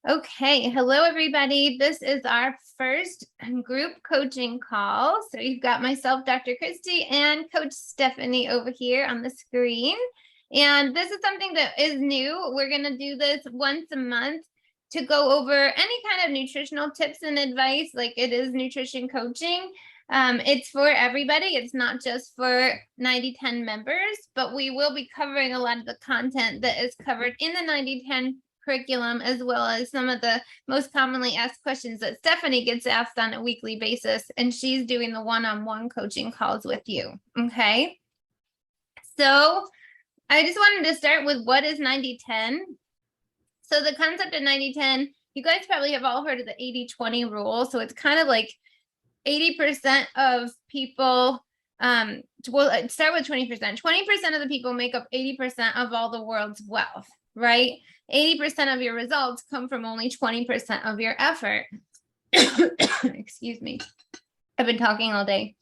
Okay, hello everybody. This is our first group coaching call. So you've got myself, Dr. Christy, and Coach Stephanie over here on the screen. And this is something that is new. We're going to do this once a month to go over any kind of nutritional tips and advice, like it is nutrition coaching. It's for everybody. It's not just for 90/10 members, but we will be covering a lot of the content that is covered in the 90/10 curriculum, as well as some of the most commonly asked questions that Stephanie gets asked on a weekly basis, and she's doing the one-on-one coaching calls with you. Okay. So I just wanted to start with what is 90/10. So the concept of 90/10, you guys probably have all heard of the 80/20 rule. So it's kind of like 80% of people, well, start with 20%. 20% of the people make up 80% of all the world's wealth, right? 80% of your results come from only 20% of your effort. Excuse me. I've been talking all day.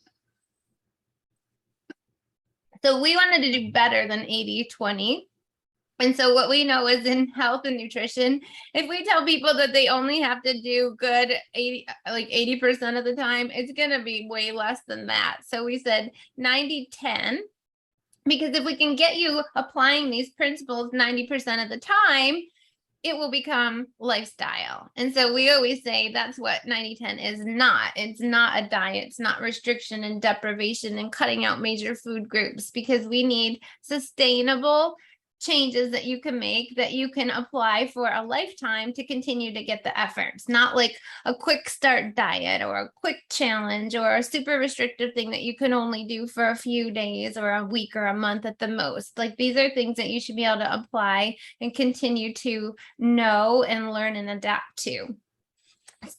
So we wanted to do better than 80/20. And so what we know is in health and nutrition, if we tell people that they only have to do good 80% of the time, it's going to be way less than that. So we said 90/10. Because if we can get you applying these principles 90% of the time, it will become lifestyle. And so we always say that's what 90/10 is not. It's not a diet. It's not restriction and deprivation and cutting out major food groups, because we need sustainable changes that you can make, that you can apply for a lifetime to continue to get the efforts, not like a quick start diet or a quick challenge or a super restrictive thing that you can only do for a few days or a week or a month at the most. Like, these are things that you should be able to apply and continue to know and learn and adapt to.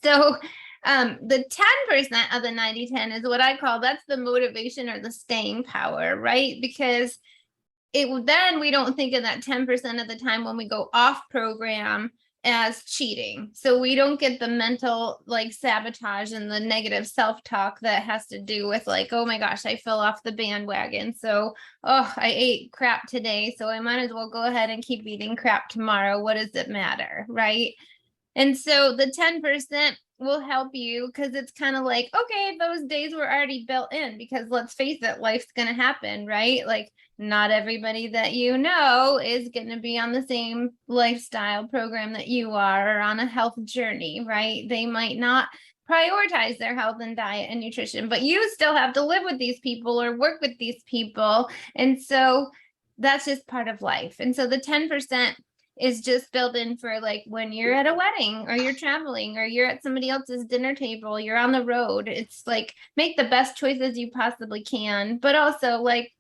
So the 10% of the 90/10 is what I call, that's the motivation or the staying power, right? Because then we don't think of that 10% of the time when we go off program as cheating. So we don't get the mental like sabotage and the negative self-talk that has to do with like, oh my gosh, I fell off the bandwagon. So, I ate crap today, so I might as well go ahead and keep eating crap tomorrow. What does it matter, right? And so the 10% will help you, because it's kind of like, okay, those days were already built in, because let's face it, life's going to happen, right? Like, not everybody that you know is going to be on the same lifestyle program that you are, or on a health journey, right? They might not prioritize their health and diet and nutrition, but you still have to live with these people or work with these people. And so that's just part of life. And so the 10% is just built in for like when you're at a wedding or you're traveling or you're at somebody else's dinner table, you're on the road. It's like, make the best choices you possibly can, but also like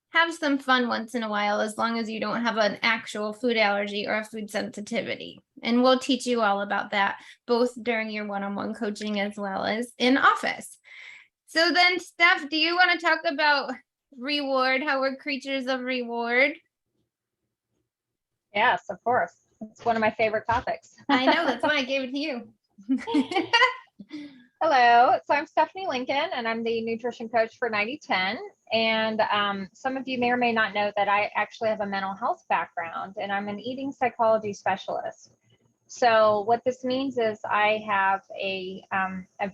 have some fun once in a while, as long as you don't have an actual food allergy or a food sensitivity. And we'll teach you all about that, both during your one-on-one coaching as well as in office. So then, Steph, do you want to talk about reward, how we're creatures of reward? Yes, of course. It's one of my favorite topics. I know, that's why I gave it to you. Hello, so I'm Stephanie Lincoln, and I'm the nutrition coach for 90/10. And some of you may or may not know that I actually have a mental health background, and I'm an eating psychology specialist. So what this means is I have a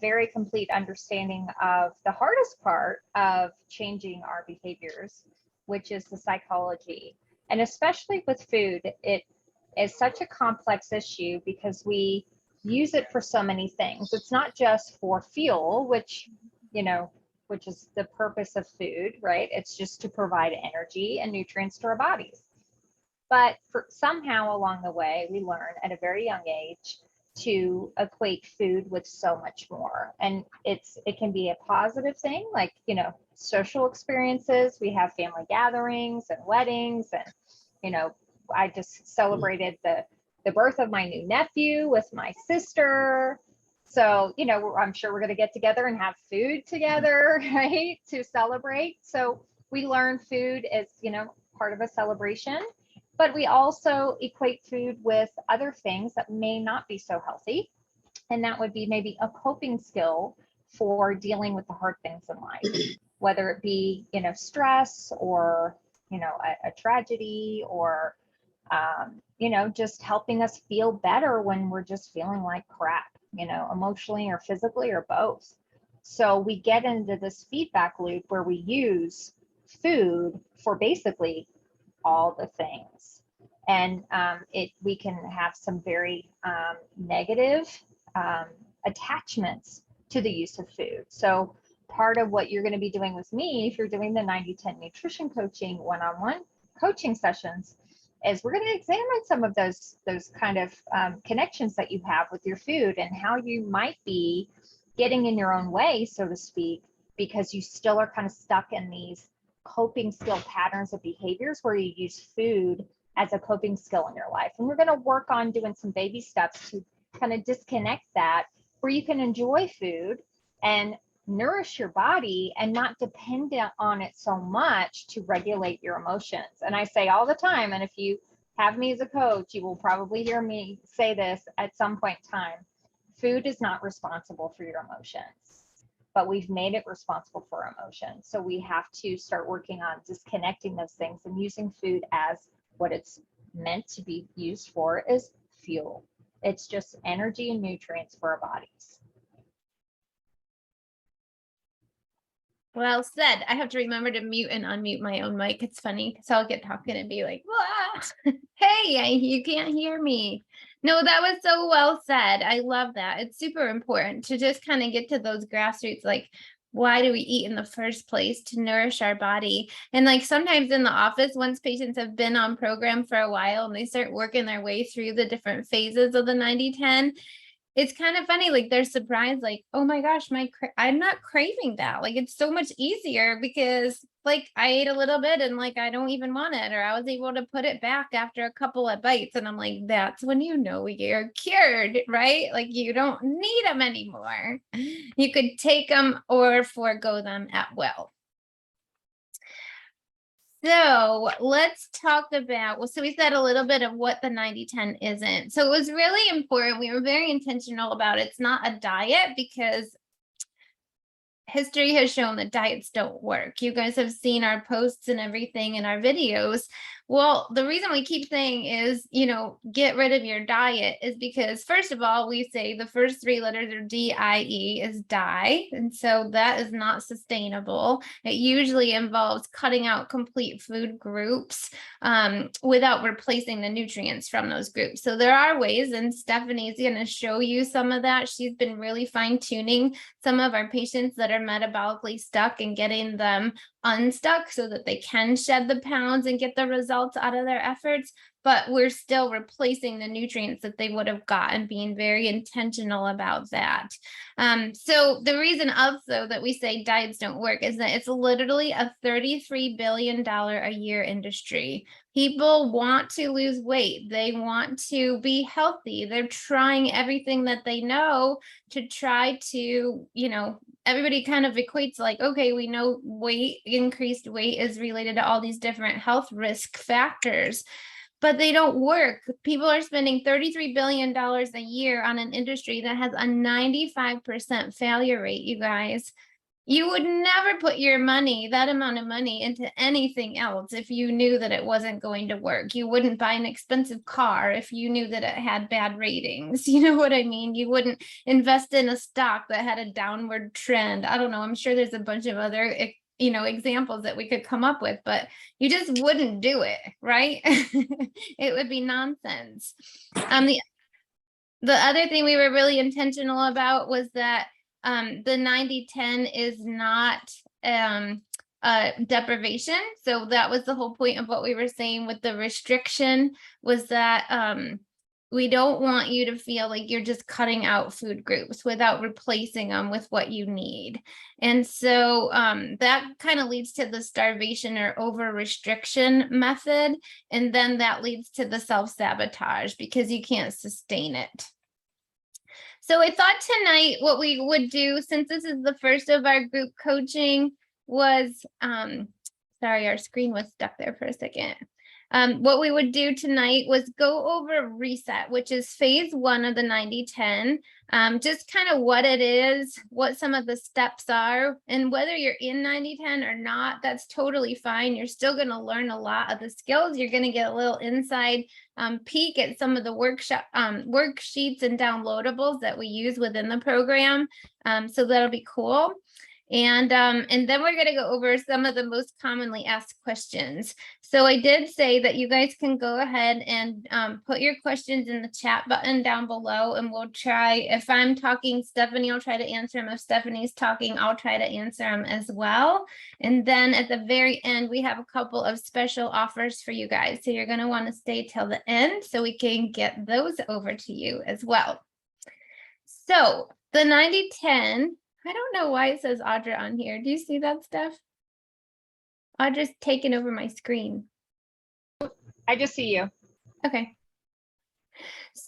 very complete understanding of the hardest part of changing our behaviors, which is the psychology. And especially with food, it is such a complex issue because we use it for so many things. It's not just for fuel, which is the purpose of food, right? It's just to provide energy and nutrients to our bodies. But somehow along the way, we learn at a very young age to equate food with so much more. And it can be a positive thing, like, social experiences. We have family gatherings and weddings, and, I just celebrated the birth of my new nephew with my sister. So, I'm sure we're going to get together and have food together, right, to celebrate. So we learn food as, part of a celebration. But we also equate food with other things that may not be so healthy. And that would be maybe a coping skill for dealing with the hard things in life, whether it be, stress or, a tragedy or You know, just helping us feel better when we're just feeling like crap, you know, emotionally or physically or both. So we get into this feedback loop where we use food for basically all the things. And we can have some very negative attachments to the use of food. So part of what you're going to be doing with me, if you're doing the 90-10 nutrition coaching one-on-one coaching sessions, is we're going to examine some of those kind of connections that you have with your food and how you might be getting in your own way, so to speak, because you still are kind of stuck in these coping skill patterns of behaviors where you use food as a coping skill in your life. And we're going to work on doing some baby steps to kind of disconnect that, where you can enjoy food and nourish your body and not depend on it so much to regulate your emotions. And I say all the time, and if you have me as a coach, you will probably hear me say this at some point in time: food is not responsible for your emotions, but we've made it responsible for our emotions. So we have to start working on disconnecting those things and using food as what it's meant to be used for, is fuel. It's just energy and nutrients for our bodies. Well said. I have to remember to mute and unmute my own mic. It's funny because I'll get talking and be like, hey, you can't hear me. No, that was so well said. I love that. It's super important to just kind of get to those grassroots, like, why do we eat in the first place? To nourish our body. And like sometimes in the office, once patients have been on program for a while and they start working their way through the different phases of the 90-10, it's kind of funny, like they're surprised, like, oh my gosh, I'm not craving that. Like, it's so much easier because like I ate a little bit and like I don't even want it, or I was able to put it back after a couple of bites. And I'm like, that's when you know you're cured, right? Like you don't need them anymore. You could take them or forego them at will. So let's talk about, well, so we said a little bit of what the 90-10 isn't. So it was really important. We were very intentional about it. It's not a diet because history has shown that diets don't work. You guys have seen our posts and everything in our videos. Well, the reason we keep saying is, get rid of your diet is because, first of all, we say the first three letters are DIE is die. And so that is not sustainable. It usually involves cutting out complete food groups without replacing the nutrients from those groups. So there are ways, and Stephanie's going to show you some of that. She's been really fine tuning some of our patients that are metabolically stuck and getting them unstuck so that they can shed the pounds and get the results out of their efforts, but we're still replacing the nutrients that they would have gotten, being very intentional about that. So the reason also that we say diets don't work is that it's literally a $33 billion a year industry. People want to lose weight. They want to be healthy. They're trying everything that they know to try to, everybody kind of equates like, okay, we know increased weight is related to all these different health risk factors, but they don't work. People are spending $33 billion a year on an industry that has a 95% failure rate, you guys. You would never put your money, that amount of money, into anything else if you knew that it wasn't going to work. You wouldn't buy an expensive car if you knew that it had bad ratings. You know what I mean? You wouldn't invest in a stock that had a downward trend. I don't know. I'm sure there's a bunch of other examples that we could come up with, but you just wouldn't do it, right? It would be nonsense. The other thing we were really intentional about was that the 90-10 is not deprivation. So that was the whole point of what we were saying with the restriction, was that we don't want you to feel like you're just cutting out food groups without replacing them with what you need. And so that kind of leads to the starvation or over restriction method. And then that leads to the self-sabotage because you can't sustain it. So I thought tonight what we would do, since this is the first of our group coaching, was, sorry, our screen was stuck there for a second. What we would do tonight was go over reset, which is phase 1 of the 90-10. Just kind of what it is, what some of the steps are, and whether you're in 90-10 or not, that's totally fine. You're still going to learn a lot of the skills. You're going to get a little inside peek at some of the worksheets and downloadables that we use within the program. So that'll be cool. And then we're going to go over some of the most commonly asked questions. So I did say that you guys can go ahead and put your questions in the chat button down below, and we'll try, if I'm talking, Stephanie will try to answer them. If Stephanie's talking, I'll try to answer them as well. And then at the very end, we have a couple of special offers for you guys. So you're going to want to stay till the end so we can get those over to you as well. So the 90-10, I don't know why it says Audra on here. Do you see that stuff? Audra's taking over my screen. I just see you. Okay.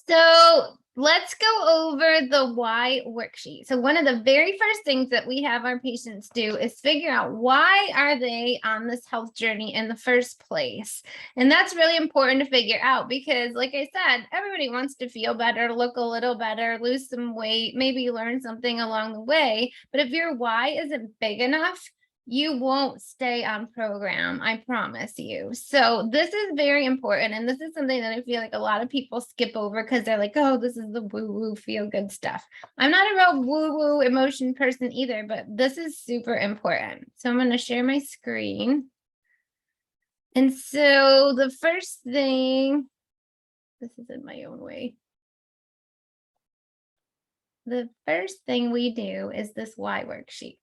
So let's go over the why worksheet. So one of the very first things that we have our patients do is figure out why are they on this health journey in the first place. And that's really important to figure out because, like I said, everybody wants to feel better, look a little better, lose some weight, maybe learn something along the way. But if your why isn't big enough, you won't stay on program, I promise you. So this is very important. And this is something that I feel like a lot of people skip over because they're like, oh, this is the woo-woo feel-good stuff. I'm not a real woo-woo emotion person either, but this is super important. So I'm going to share my screen. And so the first thing, this is in my own way. The first thing we do is this why worksheet.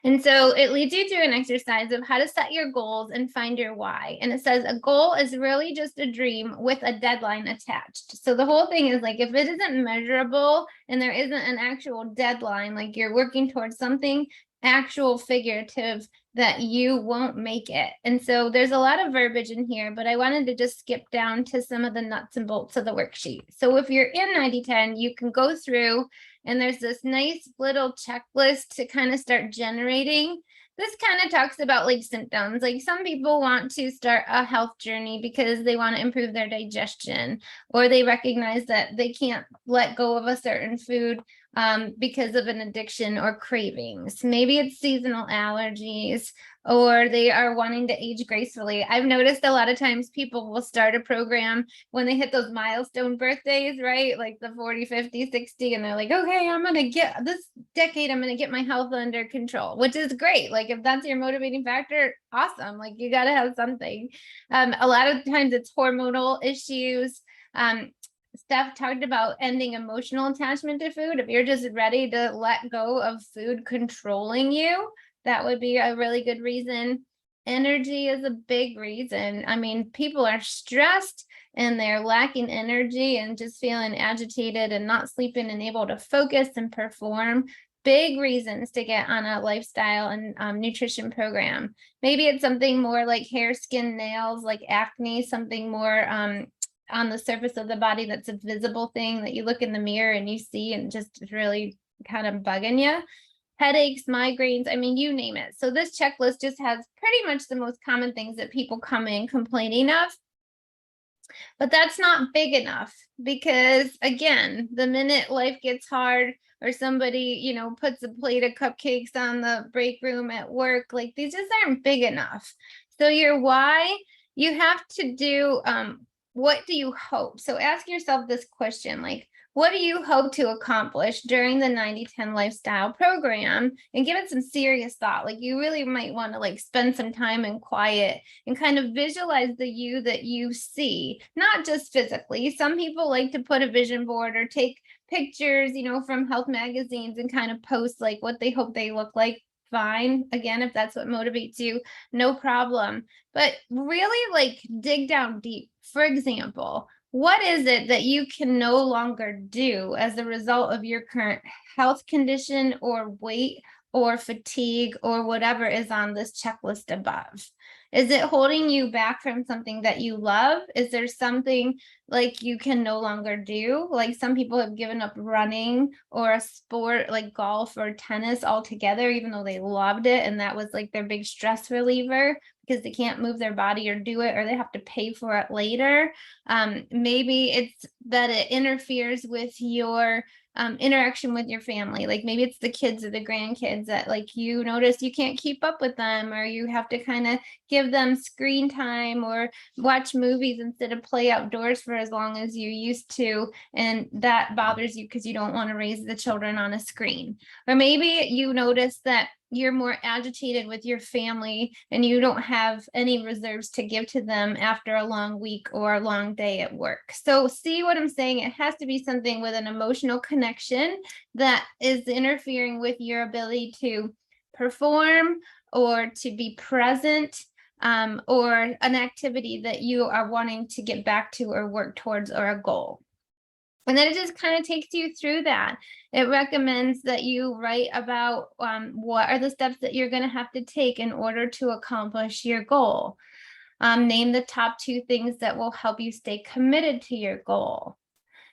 And so it leads you through an exercise of how to set your goals and find your why. And it says a goal is really just a dream with a deadline attached. So the whole thing is like, if it isn't measurable and there isn't an actual deadline, like you're working towards something actual figurative, that you won't make it. And so there's a lot of verbiage in here, but I wanted to just skip down to some of the nuts and bolts of the worksheet. So if you're in 90-10, you can go through and there's this nice little checklist to kind of start generating. This kind of talks about like symptoms. Like some people want to start a health journey because they want to improve their digestion, or they recognize that they can't let go of a certain food because of an addiction or cravings. Maybe it's seasonal allergies, or they are wanting to age gracefully. I've noticed a lot of times people will start a program when they hit those milestone birthdays, right? Like the 40, 50, 60, and they're like, okay, I'm going to get this decade, I'm going to get my health under control, which is great. Like if that's your motivating factor, awesome. Like you got to have something. A lot of times it's hormonal issues. Steph talked about ending emotional attachment to food. If you're just ready to let go of food controlling you, that would be a really good reason. Energy is a big reason. I mean, people are stressed and they're lacking energy and just feeling agitated and not sleeping and able to focus and perform. Big reasons to get on a lifestyle and nutrition program. Maybe it's something more like hair, skin, nails, like acne, something more on the surface of the body that's a visible thing that you look in the mirror and you see and just really kind of bugging you. Headaches, migraines, I mean, you name it. So this checklist just has pretty much the most common things that people come in complaining of. But that's not big enough because, again, the minute life gets hard or somebody, you know, puts a plate of cupcakes on the break room at work, like these just aren't big enough. So your why, you have to do, what do you hope? So ask yourself this question, like, what do you hope to accomplish during the 90-10 lifestyle program? And give it some serious thought. Like you really might want to like spend some time in quiet and kind of visualize the you that you see, not just physically. Some people like to put a vision board or take pictures, you know, from health magazines and kind of post like what they hope they look like. Fine. Again, if that's what motivates you, no problem. But really like dig down deep. For example, what is it that you can no longer do as a result of your current health condition or weight or fatigue or whatever is on this checklist above? Is it holding you back from something that you love? Is there something like you can no longer do? Like some people have given up running or a sport like golf or tennis altogether, even though they loved it and that was like their big stress reliever. because they can't move their body or do it, or they have to pay for it later. Maybe it's that it interferes with your interaction with your family. Like maybe it's the kids or the grandkids that like you notice you can't keep up with them, or you have to kind of give them screen time or watch movies instead of play outdoors for as long as you used to. And that bothers you because you don't want to raise the children on a screen. Or maybe you notice that you're more agitated with your family and you don't have any reserves to give to them after a long week or a long day at work. So see what I'm saying? It has to be something with an emotional connection that is interfering with your ability to perform or to be present, or an activity that you are wanting to get back to or work towards, or a goal. And then it just kind of takes you through that. It recommends that you write about what are the steps that you're going to have to take in order to accomplish your goal. Name the top 2 things that will help you stay committed to your goal.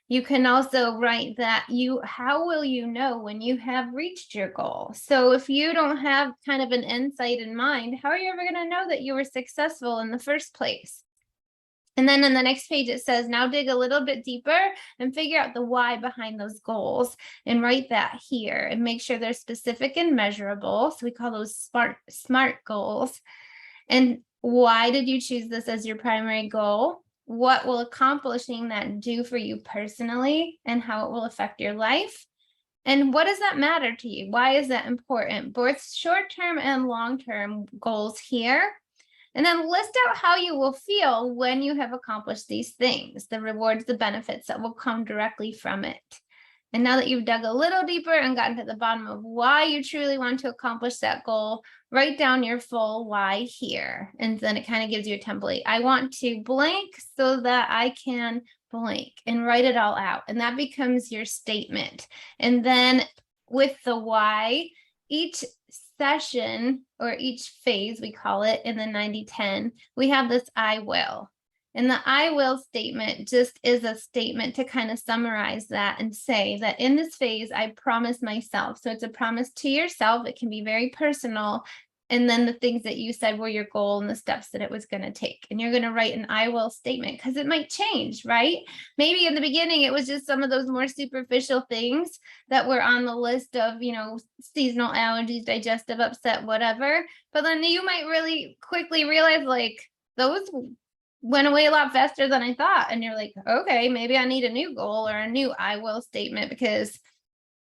You can also write that how will you know when you have reached your goal? So if you don't have kind of an insight in mind, how are you ever going to know that you were successful in the first place? And then on the next page, it says, now dig a little bit deeper and figure out the why behind those goals, and write that here and make sure they're specific and measurable. So we call those SMART goals. And why did you choose this as your primary goal? What will accomplishing that do for you personally, and how it will affect your life? And what does that matter to you? Why is that important? Both short-term and long-term goals here. And then list out how you will feel when you have accomplished these things, the rewards, the benefits that will come directly from it. And now that you've dug a little deeper and gotten to the bottom of why you truly want to accomplish that goal, write down your full why here. And then it kind of gives you a template. I want to blank so that I can blank, and write it all out. And that becomes your statement. And then with the why, each session or each phase, we call it in the 90-10, we have this I will. And the I will statement just is a statement to kind of summarize that and say that in this phase, I promise myself. So it's a promise to yourself. It can be very personal. And then the things that you said were your goal and the steps that it was going to take. And you're going to write an I will statement because it might change, right? Maybe in the beginning, it was just some of those more superficial things that were on the list of, seasonal allergies, digestive upset, whatever. But then you might really quickly realize like those went away a lot faster than I thought. And you're like, okay, maybe I need a new goal or a new I will statement because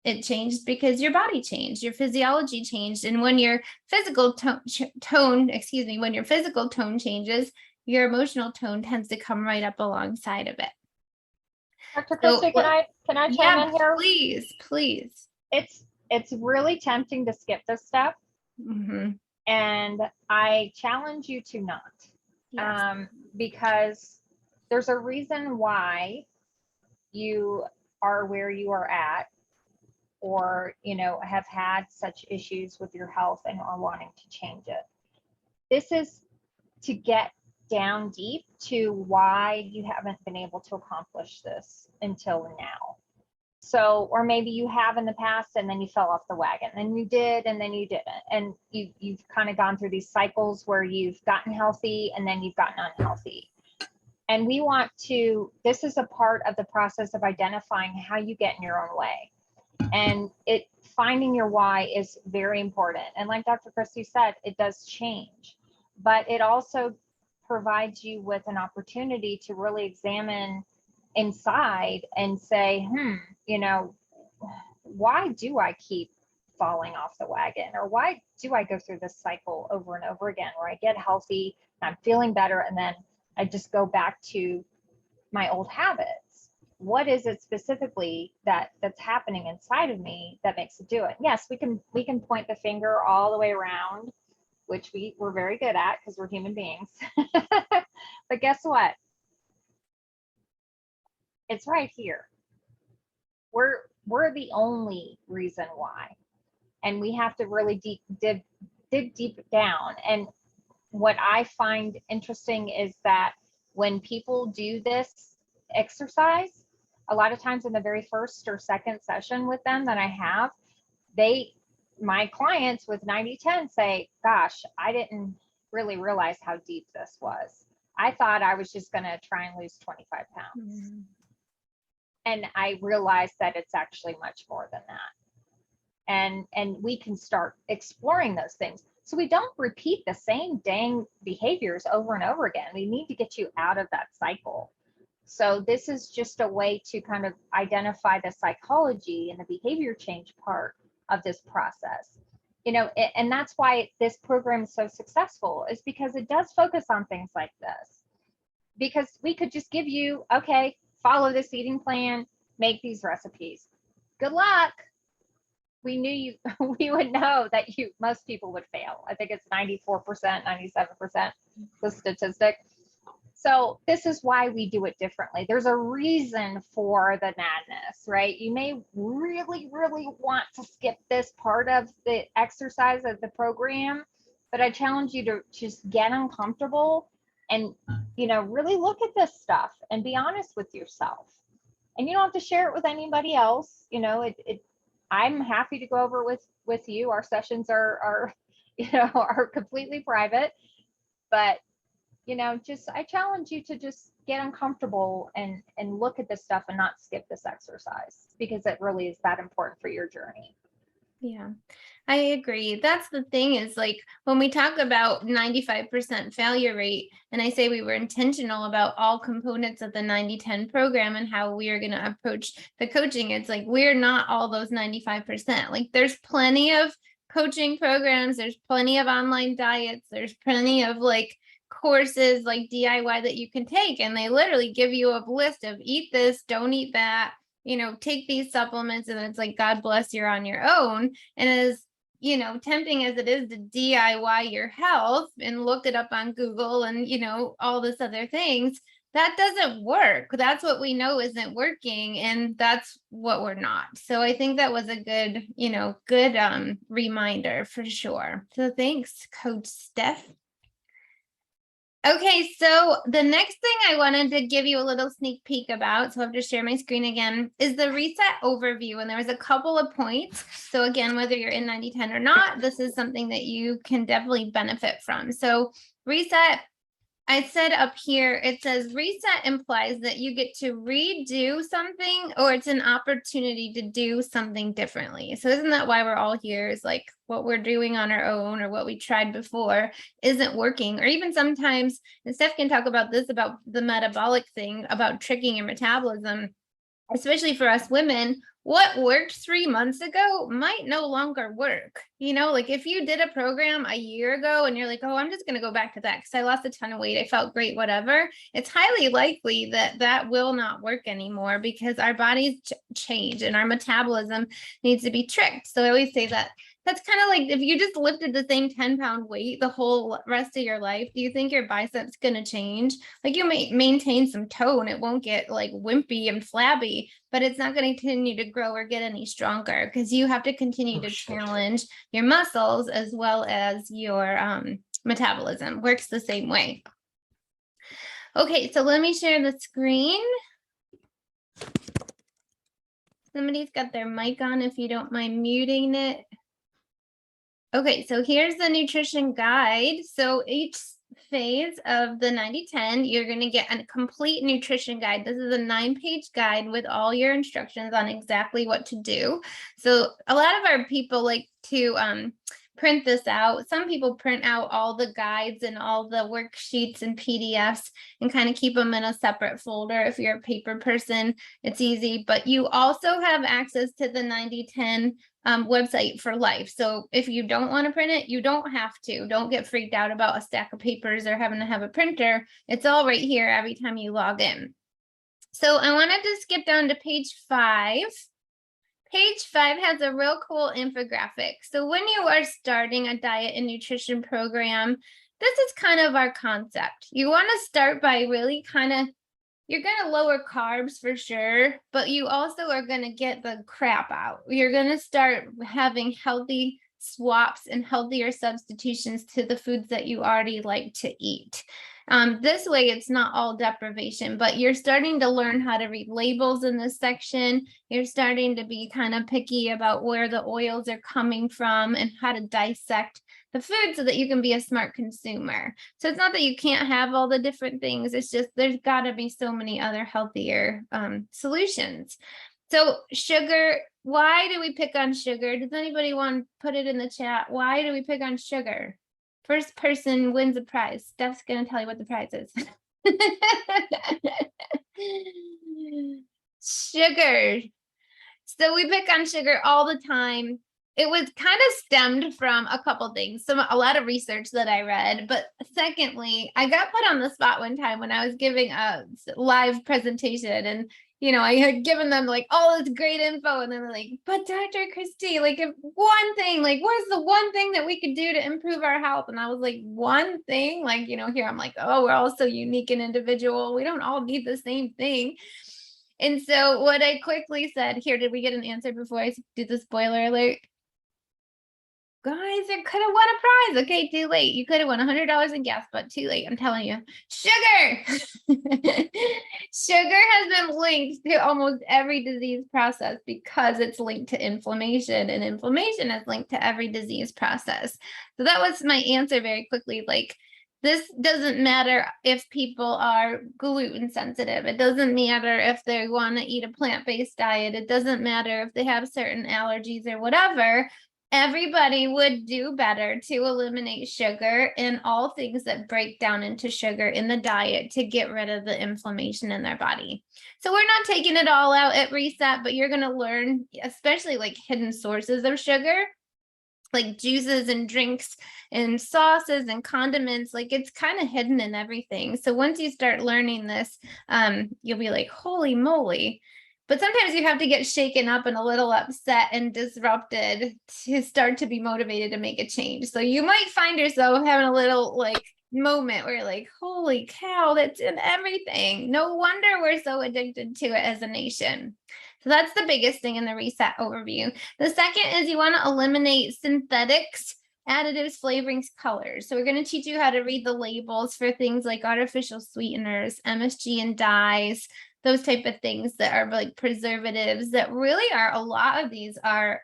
it changed, because your body changed, your physiology changed. And when your physical when your physical tone changes, your emotional tone tends to come right up alongside of it. Dr. Christy, can I chime in here? Please. It's really tempting to skip this step. Mm-hmm. And I challenge you to not. Yes. Because there's a reason why you are where you are at, or have had such issues with your health and are wanting to change it. This is to get down deep to why you haven't been able to accomplish this until now. So, or maybe you have in the past and then you fell off the wagon, and you did and then you didn't, and you've kind of gone through these cycles where you've gotten healthy and then you've gotten unhealthy. And this is a part of the process of identifying how you get in your own way. And finding your why is very important. And like Dr. Christy said, it does change, but it also provides you with an opportunity to really examine inside and say, why do I keep falling off the wagon? Or why do I go through this cycle over and over again where I get healthy, I'm feeling better, and then I just go back to my old habits? What is it specifically that's happening inside of me that makes it do it? Yes, we can point the finger all the way around, which we're very good at because we're human beings. But guess what? It's right here. We're the only reason why. And we have to really dig deep down. And what I find interesting is that when people do this exercise, a lot of times in the very first or second session with them that I have, my clients with 90-10 say, gosh, I didn't really realize how deep this was. I thought I was just going to try and lose 25 pounds. And I realized that it's actually much more than that. And we can start exploring those things. So we don't repeat the same dang behaviors over and over again. We need to get you out of that cycle. So this is just a way to kind of identify the psychology and the behavior change part of this process. And that's why this program is so successful, is because it does focus on things like this. Because we could just give you, okay, follow this eating plan, make these recipes. Good luck. We knew we would know that most people would fail. I think it's 94%, 97%, the statistic. So this is why we do it differently. There's a reason for the madness, right? You may really, really want to skip this part of the exercise of the program, but I challenge you to just get uncomfortable and, really look at this stuff and be honest with yourself. And you don't have to share it with anybody else. I'm happy to go over with you. Our sessions are completely private, but I challenge you to just get uncomfortable and look at this stuff and not skip this exercise, because it really is that important for your journey. Yeah, I agree. That's the thing, is like when we talk about 95% failure rate, and I say we were intentional about all components of the 90-10 program and how we are going to approach the coaching, it's like we're not all those 95%. Like there's plenty of coaching programs, there's plenty of online diets, there's plenty of like courses like DIY that you can take, and they literally give you a list of eat this, don't eat that, take these supplements, and it's like, God bless, you're on your own. And as tempting as it is to DIY your health and look it up on Google and all this other things, that doesn't work. That's what we know isn't working, and that's what we're not. So I think that was a good reminder for sure. So thanks, Coach Steph. Okay, so the next thing I wanted to give you a little sneak peek about, so I have to share my screen again, is the reset overview. And there was a couple of points. So again, whether you're in 90-10 or not, this is something that you can definitely benefit from. So reset, I said up here, it says reset implies that you get to redo something, or it's an opportunity to do something differently. So isn't that why we're all here? Is like what we're doing on our own or what we tried before isn't working. Or even sometimes, and Steph can talk about this, about the metabolic thing, about tricking your metabolism, especially for us women. What worked 3 months ago might no longer work. Like if you did a program a year ago and you're like, oh, I'm just going to go back to that because I lost a ton of weight, I felt great, whatever, it's highly likely that that will not work anymore, because our bodies change and our metabolism needs to be tricked. So I always say that that's kind of like if you just lifted the same 10-pound weight the whole rest of your life, do you think your biceps going to change? Like you may maintain some tone. It won't get like wimpy and flabby, but it's not going to continue to grow or get any stronger, because you have to continue to challenge your muscles as well as your metabolism. Works the same way. Okay, so let me share the screen. Somebody's got their mic on, if you don't mind muting it. Okay, so here's the nutrition guide. So each phase of the 90-10, you're going to get a complete nutrition guide. This is a 9-page guide with all your instructions on exactly what to do. So a lot of our people like to print this out. Some people print out all the guides and all the worksheets and PDFs and kind of keep them in a separate folder. If you're a paper person, it's easy, but you also have access to the 90-10 website for life. So if you don't want to print it, you don't have to. Don't get freaked out about a stack of papers or having to have a printer. It's all right here every time you log in. So I wanted to skip down to page 5. Page 5 has a real cool infographic. So when you are starting a diet and nutrition program, this is kind of our concept. You want to start by really you're going to lower carbs for sure, but you also are going to get the crap out. You're going to start having healthy swaps and healthier substitutions to the foods that you already like to eat. This way it's not all deprivation, but you're starting to learn how to read labels in this section. You're starting to be kind of picky about where the oils are coming from and how to dissect the food so that you can be a smart consumer. So it's not that you can't have all the different things. It's just there's got to be so many other healthier solutions. So sugar, why do we pick on sugar? Does anybody want to put it in the chat? Why do we pick on sugar? First person wins a prize. Steph's going to tell you what the prize is. Sugar. So we pick on sugar all the time. It was kind of stemmed from a couple things, a lot of research that I read. But secondly, I got put on the spot one time when I was giving a live presentation, and I had given them like all this great info, and then they're like, but Dr. Christie, like if one thing, like what's the one thing that we could do to improve our health? And I was like, one thing, like, here I'm like, oh, we're all so unique and individual. We don't all need the same thing. And so what I quickly said, here, did we get an answer before I do the spoiler alert? Guys, I could have won a prize. Okay, too late. You could have won $100 in gas, but too late. I'm telling you. Sugar. Sugar has been linked to almost every disease process because it's linked to inflammation, and inflammation is linked to every disease process. So that was my answer very quickly. Like, this doesn't matter if people are gluten sensitive. It doesn't matter if they want to eat a plant-based diet. It doesn't matter if they have certain allergies or whatever. Everybody would do better to eliminate sugar and all things that break down into sugar in the diet to get rid of the inflammation in their body. So we're not taking it all out at Reset, but you're going to learn, especially like hidden sources of sugar, like juices and drinks and sauces and condiments. Like it's kind of hidden in everything. So once you start learning this, you'll be like, holy moly. But sometimes you have to get shaken up and a little upset and disrupted to start to be motivated to make a change. So you might find yourself having a little like moment where you're like, holy cow, that's in everything. No wonder we're so addicted to it as a nation. So that's the biggest thing in the Reset overview. The second is you want to eliminate synthetics, additives, flavorings, colors. So we're going to teach you how to read the labels for things like artificial sweeteners, MSG and dyes, those type of things that are like preservatives that really are, a lot of these are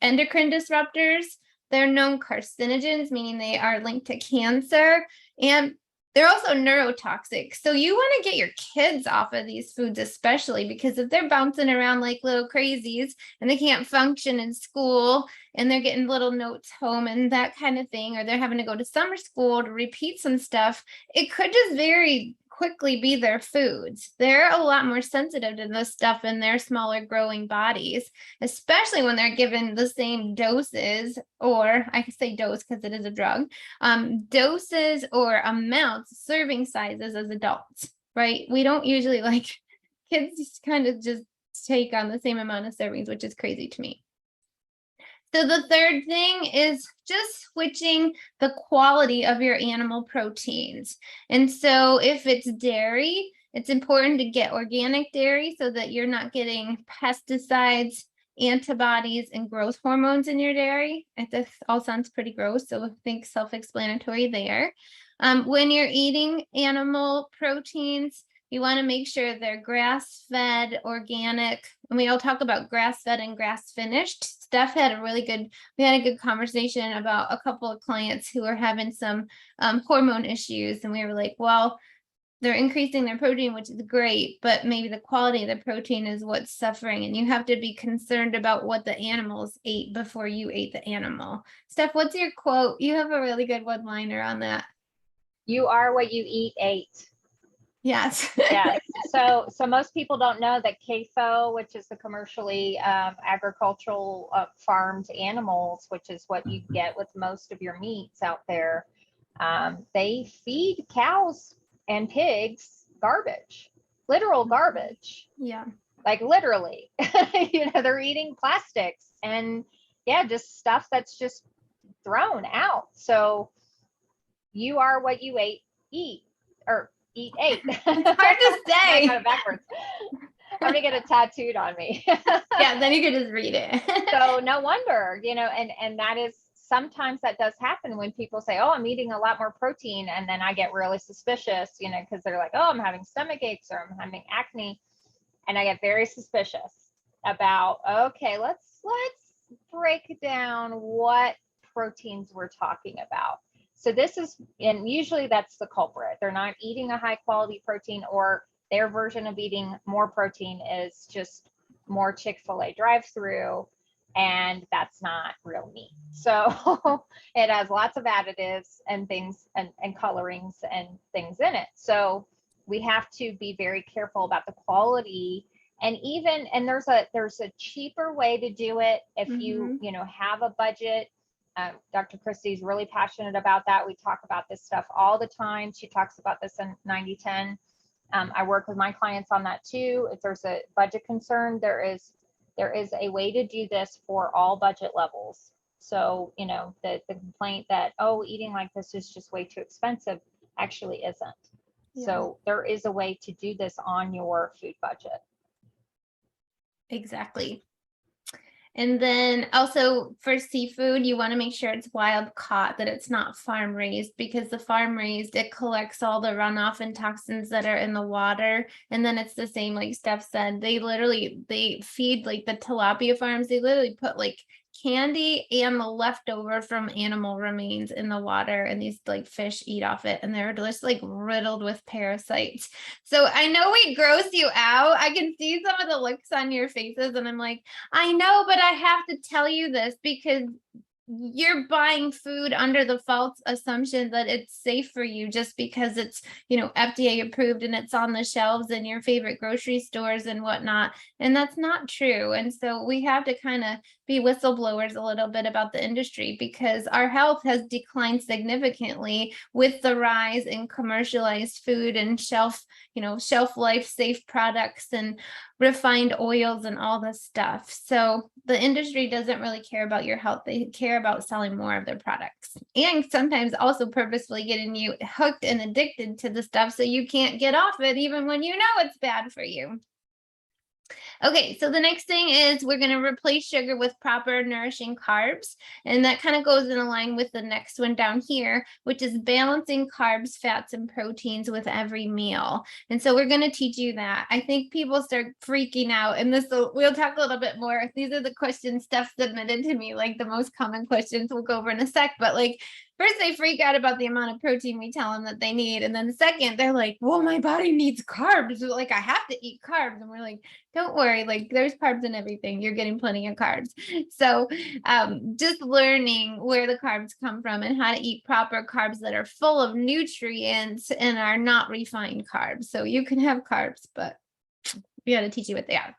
endocrine disruptors. They're known carcinogens, meaning they are linked to cancer, and they're also neurotoxic. So you want to get your kids off of these foods, especially because if they're bouncing around like little crazies and they can't function in school and they're getting little notes home and that kind of thing, or they're having to go to summer school to repeat some stuff, it could just very quickly be their foods. They're a lot more sensitive to this stuff in their smaller growing bodies, especially when they're given the same doses, or I can say dose because it is a drug, doses or amounts, serving sizes as adults, right? We don't usually, like, kids just kind of just take on the same amount of servings, which is crazy to me. So the third thing is just switching the quality of your animal proteins. And so if it's dairy, it's important to get organic dairy so that you're not getting pesticides, antibodies, and growth hormones in your dairy. This all sounds pretty gross, so I think self-explanatory there. When you're eating animal proteins, you want to make sure they're grass-fed, organic, and we all talk about grass-fed and grass-finished. Steph had we had a good conversation about a couple of clients who are having some hormone issues, and we were like, well, they're increasing their protein, which is great, but maybe the quality of the protein is what's suffering, and you have to be concerned about what the animals ate before you ate the animal. Steph, what's your quote? You have a really good one-liner on that. You are what you eat, ate. Yes. Yes. So most people don't know that CAFO, which is the commercially agricultural farmed animals, which is what you get with most of your meats out there, they feed cows and pigs garbage, literal garbage. Yeah. Like literally, they're eating plastics and just stuff that's just thrown out. So you are what you eat, or eat, ate. It's hard to say. I got it backwards. I'm gonna get it tattooed on me. Yeah, then you could just read it. So no wonder, and that is sometimes that does happen when people say, oh, I'm eating a lot more protein. And then I get really suspicious, you know, because they're like, oh, I'm having stomach aches or I'm having acne. And I get very suspicious about, okay, let's break down what proteins we're talking about. So this is, and usually that's the culprit. They're not eating a high quality protein, or their version of eating more protein is just more Chick-fil-A drive-through, and that's not real meat. So it has lots of additives and things and colorings and things in it. So we have to be very careful about the quality. And even, and there's a cheaper way to do it if you have a budget. Dr. Christie's really passionate about that. We talk about this stuff all the time. She talks about this in 90/10. I work with my clients on that too. If there's a budget concern, there is a way to do this for all budget levels. So, you know, the complaint that, oh, eating like this is just way too expensive, actually isn't. Yeah. So there is a way to do this on your food budget. Exactly. And then also for seafood, you want to make sure it's wild caught, that it's not farm raised, because the farm raised, it collects all the runoff and toxins that are in the water. And then it's the same, like Steph said, they feed like the tilapia farms. They literally put like candy and the leftover from animal remains in the water, and these like fish eat off it, and they're just like riddled with parasites. So I know we gross you out. I can see some of the looks on your faces, and I'm like, I know, but I have to tell you this because you're buying food under the false assumption that it's safe for you just because it's, you know, FDA approved and it's on the shelves in your favorite grocery stores and whatnot. And that's not true. And so we have to kind of be whistleblowers a little bit about the industry, because our health has declined significantly with the rise in commercialized food and shelf life safe products and refined oils and all this stuff. So the industry doesn't really care about your health. They care about selling more of their products, and sometimes also purposefully getting you hooked and addicted to the stuff so you can't get off it even when you know it's bad for you. Okay, so the next thing is we're going to replace sugar with proper nourishing carbs. And that kind of goes in line with the next one down here, which is balancing carbs, fats, and proteins with every meal. And so we're going to teach you that. I think people start freaking out, and we'll talk a little bit more. These are the questions Steph submitted to me, like the most common questions we'll go over in a sec, but like, first, they freak out about the amount of protein we tell them that they need. And then second, they're like, well, my body needs carbs. Like, I have to eat carbs. And we're like, don't worry. Like, there's carbs in everything. You're getting plenty of carbs. So just learning where the carbs come from and how to eat proper carbs that are full of nutrients and are not refined carbs. So you can have carbs, but we got to teach you what they are.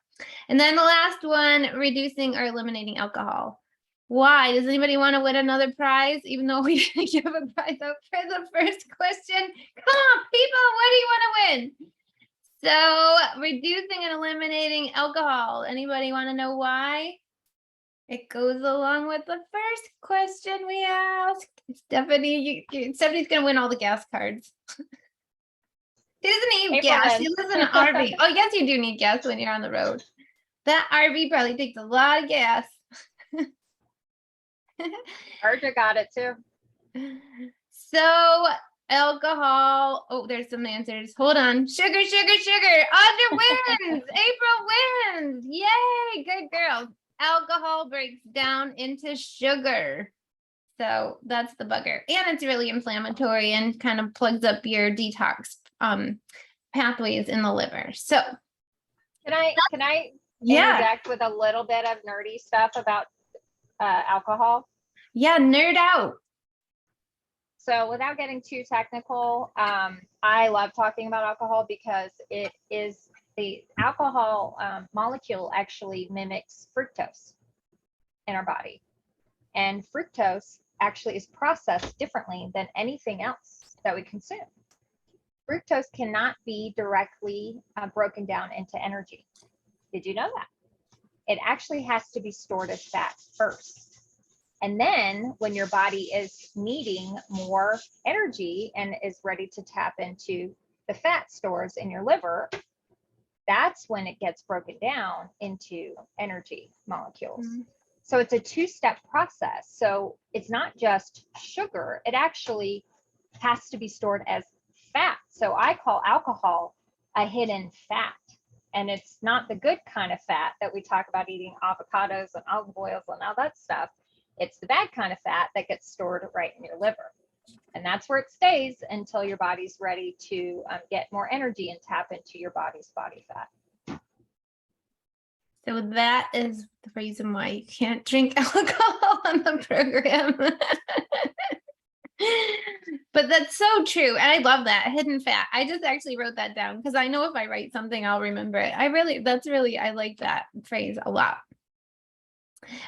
And then the last one, reducing or eliminating alcohol. Why? Does anybody want to win another prize? Even though we didn't give a prize out for the first question. Come on, people, what do you want to win? So reducing and eliminating alcohol. Anybody want to know why? It goes along with the first question we asked. Stephanie, Stephanie's going to win all the gas cards. She doesn't need gas. She lives in an RV. Oh, yes, you do need gas when you're on the road. That RV probably takes a lot of gas. Arja got it too. So alcohol. Oh, there's some answers. Hold on. Sugar, sugar, sugar. Audra wins. April wins. Yay. Good girl. Alcohol breaks down into sugar. So that's the bugger. And it's really inflammatory and kind of plugs up your detox pathways in the liver. So can I interject with a little bit of nerdy stuff about alcohol? Yeah, nerd out. So without getting too technical, I love talking about alcohol because it is the alcohol molecule actually mimics fructose in our body. And fructose actually is processed differently than anything else that we consume. Fructose cannot be directly broken down into energy. Did you know that? It actually has to be stored as fat first. And then when your body is needing more energy and is ready to tap into the fat stores in your liver, that's when it gets broken down into energy molecules. Mm-hmm. So it's a two-step process. So it's not just sugar. It actually has to be stored as fat. So I call alcohol a hidden fat. And it's not the good kind of fat that we talk about eating avocados and olive oils and all that stuff. It's the bad kind of fat that gets stored right in your liver. And that's where it stays until your body's ready to get more energy and tap into your body's body fat. So that is the reason why you can't drink alcohol on the program. But that's so true. And I love that hidden fat. I just actually wrote that down because I know if I write something, I'll remember it. I like that phrase a lot.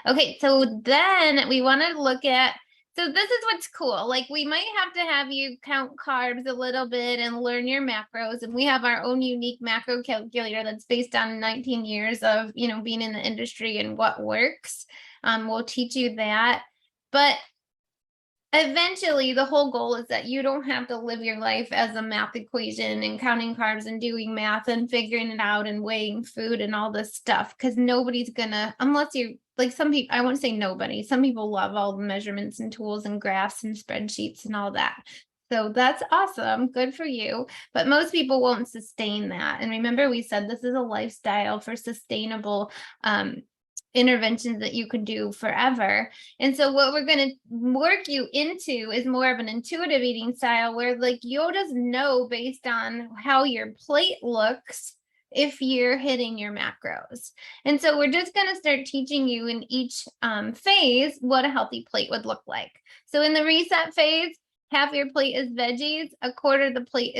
Okay, so then we want to look at, so this is what's cool. Like we might have to have you count carbs a little bit and learn your macros. And we have our own unique macro calculator that's based on 19 years of, being in the industry and what works. We'll teach you that. But eventually, the whole goal is that you don't have to live your life as a math equation and counting carbs and doing math and figuring it out and weighing food and all this stuff. Because nobody's gonna, unless you like some people, I won't say nobody. Some people love all the measurements and tools and graphs and spreadsheets and all that. So that's awesome. Good for you. But most people won't sustain that. And remember, we said this is a lifestyle for sustainable interventions that you can do forever. And so what we're going to work you into is more of an intuitive eating style where like you'll just know based on how your plate looks if you're hitting your macros. And so we're just going to start teaching you in each phase what a healthy plate would look like. So in the reset phase, half your plate is veggies, a quarter of the plate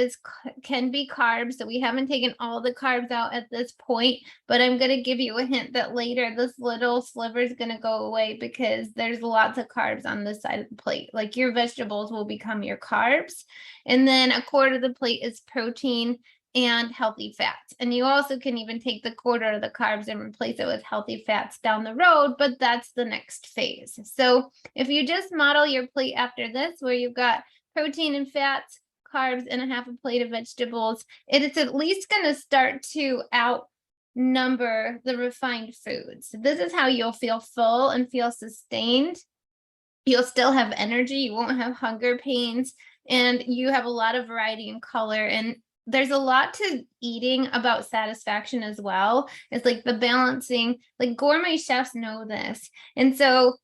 can be carbs. So we haven't taken all the carbs out at this point, but I'm going to give you a hint that later this little sliver is going to go away because there's lots of carbs on this side of the plate. Like your vegetables will become your carbs. And then a quarter of the plate is protein and healthy fats. And you also can even take the quarter of the carbs and replace it with healthy fats down the road, but that's the next phase. So if you just model your plate after this, where you've got protein and fats, carbs, and a half a plate of vegetables, it's at least going to start to outnumber the refined foods. So this is how you'll feel full and feel sustained. You'll still have energy. You won't have hunger pains, and you have a lot of variety and color. And there's a lot to eating about satisfaction as well. It's like the balancing, like gourmet chefs know this. And so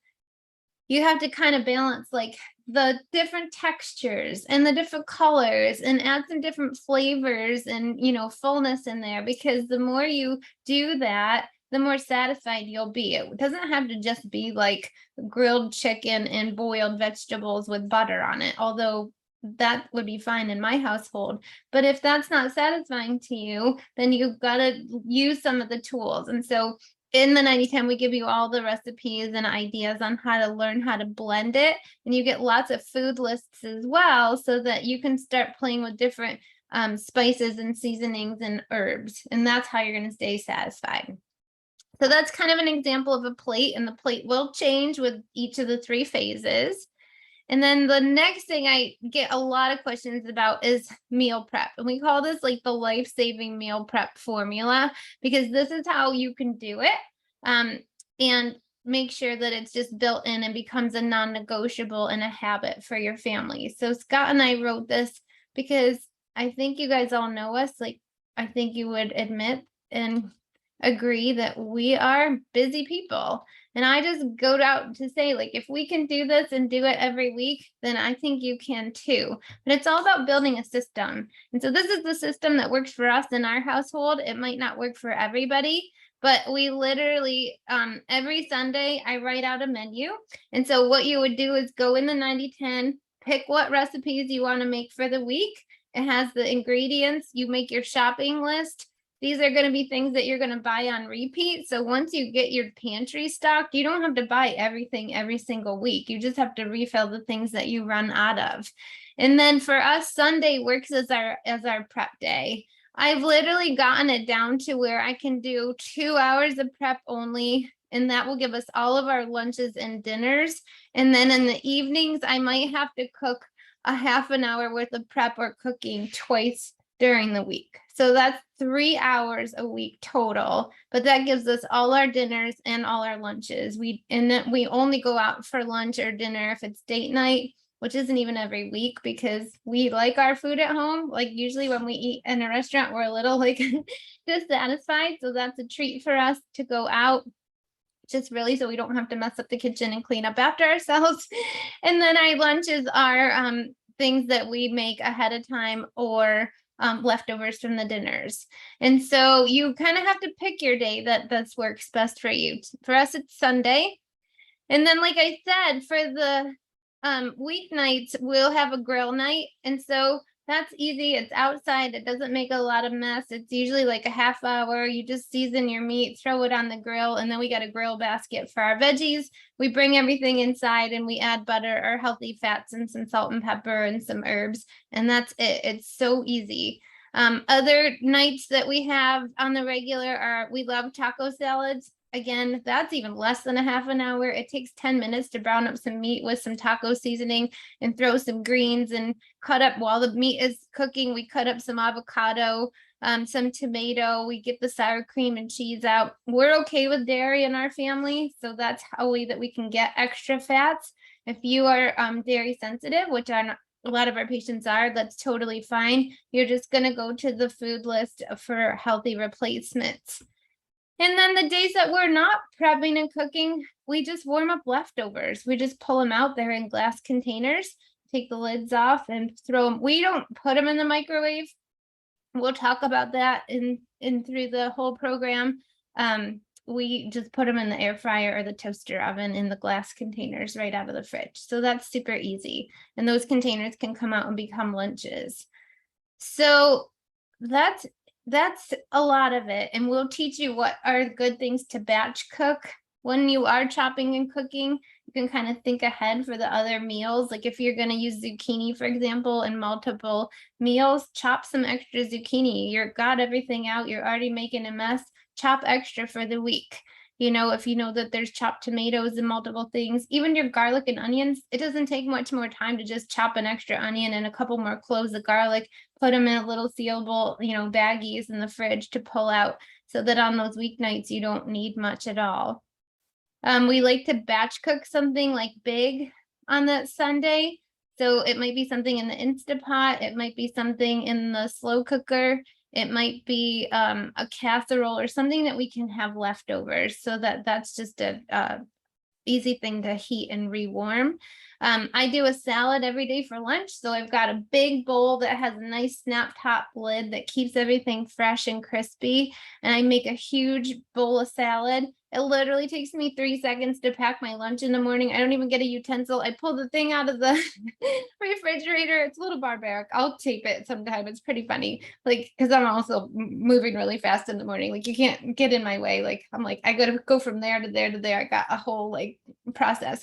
you have to kind of balance like the different textures and the different colors and add some different flavors and, fullness in there, because the more you do that, the more satisfied you'll be. It doesn't have to just be like grilled chicken and boiled vegetables with butter on it, although that would be fine in my household. But if that's not satisfying to you, then you've got to use some of the tools. And so in the 90/10, we give you all the recipes and ideas on how to learn how to blend it. And you get lots of food lists as well, so that you can start playing with different spices and seasonings and herbs. And that's how you're going to stay satisfied. So that's kind of an example of a plate, and the plate will change with each of the 3 phases. And then the next thing I get a lot of questions about is meal prep. And we call this like the life-saving meal prep formula, because this is how you can do it and make sure that it's just built in and becomes a non-negotiable and a habit for your family. So Scott and I wrote this because I think you guys all know us. Like, I think you would admit and agree that we are busy people. And I just go out to say, like, if we can do this and do it every week, then I think you can too. But it's all about building a system. And so this is the system that works for us in our household. It might not work for everybody, but we literally, every Sunday, I write out a menu. And so what you would do is go in the 90/10, pick what recipes you want to make for the week. It has the ingredients. You make your shopping list. These are going to be things that you're going to buy on repeat. So once you get your pantry stocked, you don't have to buy everything every single week. You just have to refill the things that you run out of. And then for us, Sunday works as our prep day. I've literally gotten it down to where I can do 2 hours of prep only, and that will give us all of our lunches and dinners. And then in the evenings, I might have to cook a half an hour worth of prep or cooking twice during the week. So that's 3 hours a week total, but that gives us all our dinners and all our lunches. And then we only go out for lunch or dinner if it's date night, which isn't even every week because we like our food at home. Like usually when we eat in a restaurant, we're a little like dissatisfied. So that's a treat for us to go out, just really so we don't have to mess up the kitchen and clean up after ourselves. And then our lunches are things that we make ahead of time or leftovers from the dinners. And so you kind of have to pick your day that works best for you. For us, it's Sunday. And then, like I said, for the weeknights, we'll have a grill night. And so that's easy. It's outside. It doesn't make a lot of mess. It's usually like a half hour. You just season your meat, throw it on the grill, and then we got a grill basket for our veggies. We bring everything inside and we add butter or healthy fats and some salt and pepper and some herbs. And that's it. It's so easy. Other nights that we have on the regular are, we love taco salads. Again, that's even less than a half an hour. It takes 10 minutes to brown up some meat with some taco seasoning and throw some greens and cut up while the meat is cooking. We cut up some avocado, some tomato. We get the sour cream and cheese out. We're okay with dairy in our family. So that's a way that we can get extra fats. If you are dairy sensitive, which a lot of our patients are, that's totally fine. You're just going to go to the food list for healthy replacements. And then the days that we're not prepping and cooking, we just warm up leftovers. We just pull them out. They're in glass containers, take the lids off and throw them. We don't put them in the microwave. We'll talk about that in through the whole program. We just put them in the air fryer or the toaster oven in the glass containers right out of the fridge. So that's super easy. And those containers can come out and become lunches. So that's a lot of it. And we'll teach you what are good things to batch cook. When you are chopping and cooking, you can kind of think ahead for the other meals. Like if you're going to use zucchini, for example, in multiple meals, chop some extra zucchini. You've got everything out. You're already making a mess. Chop extra for the week. You know, if you know that there's chopped tomatoes and multiple things, even your garlic and onions, it doesn't take much more time to just chop an extra onion and a couple more cloves of garlic, put them in a little sealable, baggies in the fridge to pull out so that on those weeknights, you don't need much at all. We like to batch cook something like big on that Sunday. So it might be something in the Instapot. It might be something in the slow cooker. It might be a casserole or something that we can have leftovers. So that's just a easy thing to heat and rewarm. I do a salad every day for lunch. So I've got a big bowl that has a nice snap top lid that keeps everything fresh and crispy. And I make a huge bowl of salad. It literally takes me 3 seconds to pack my lunch in the morning. I don't even get a utensil. I pull the thing out of the refrigerator. It's a little barbaric. I'll tape it sometime. It's pretty funny. Like, because I'm also moving really fast in the morning. Like, you can't get in my way. Like, I'm like, I gotta go from there to there to there. I got a whole like process.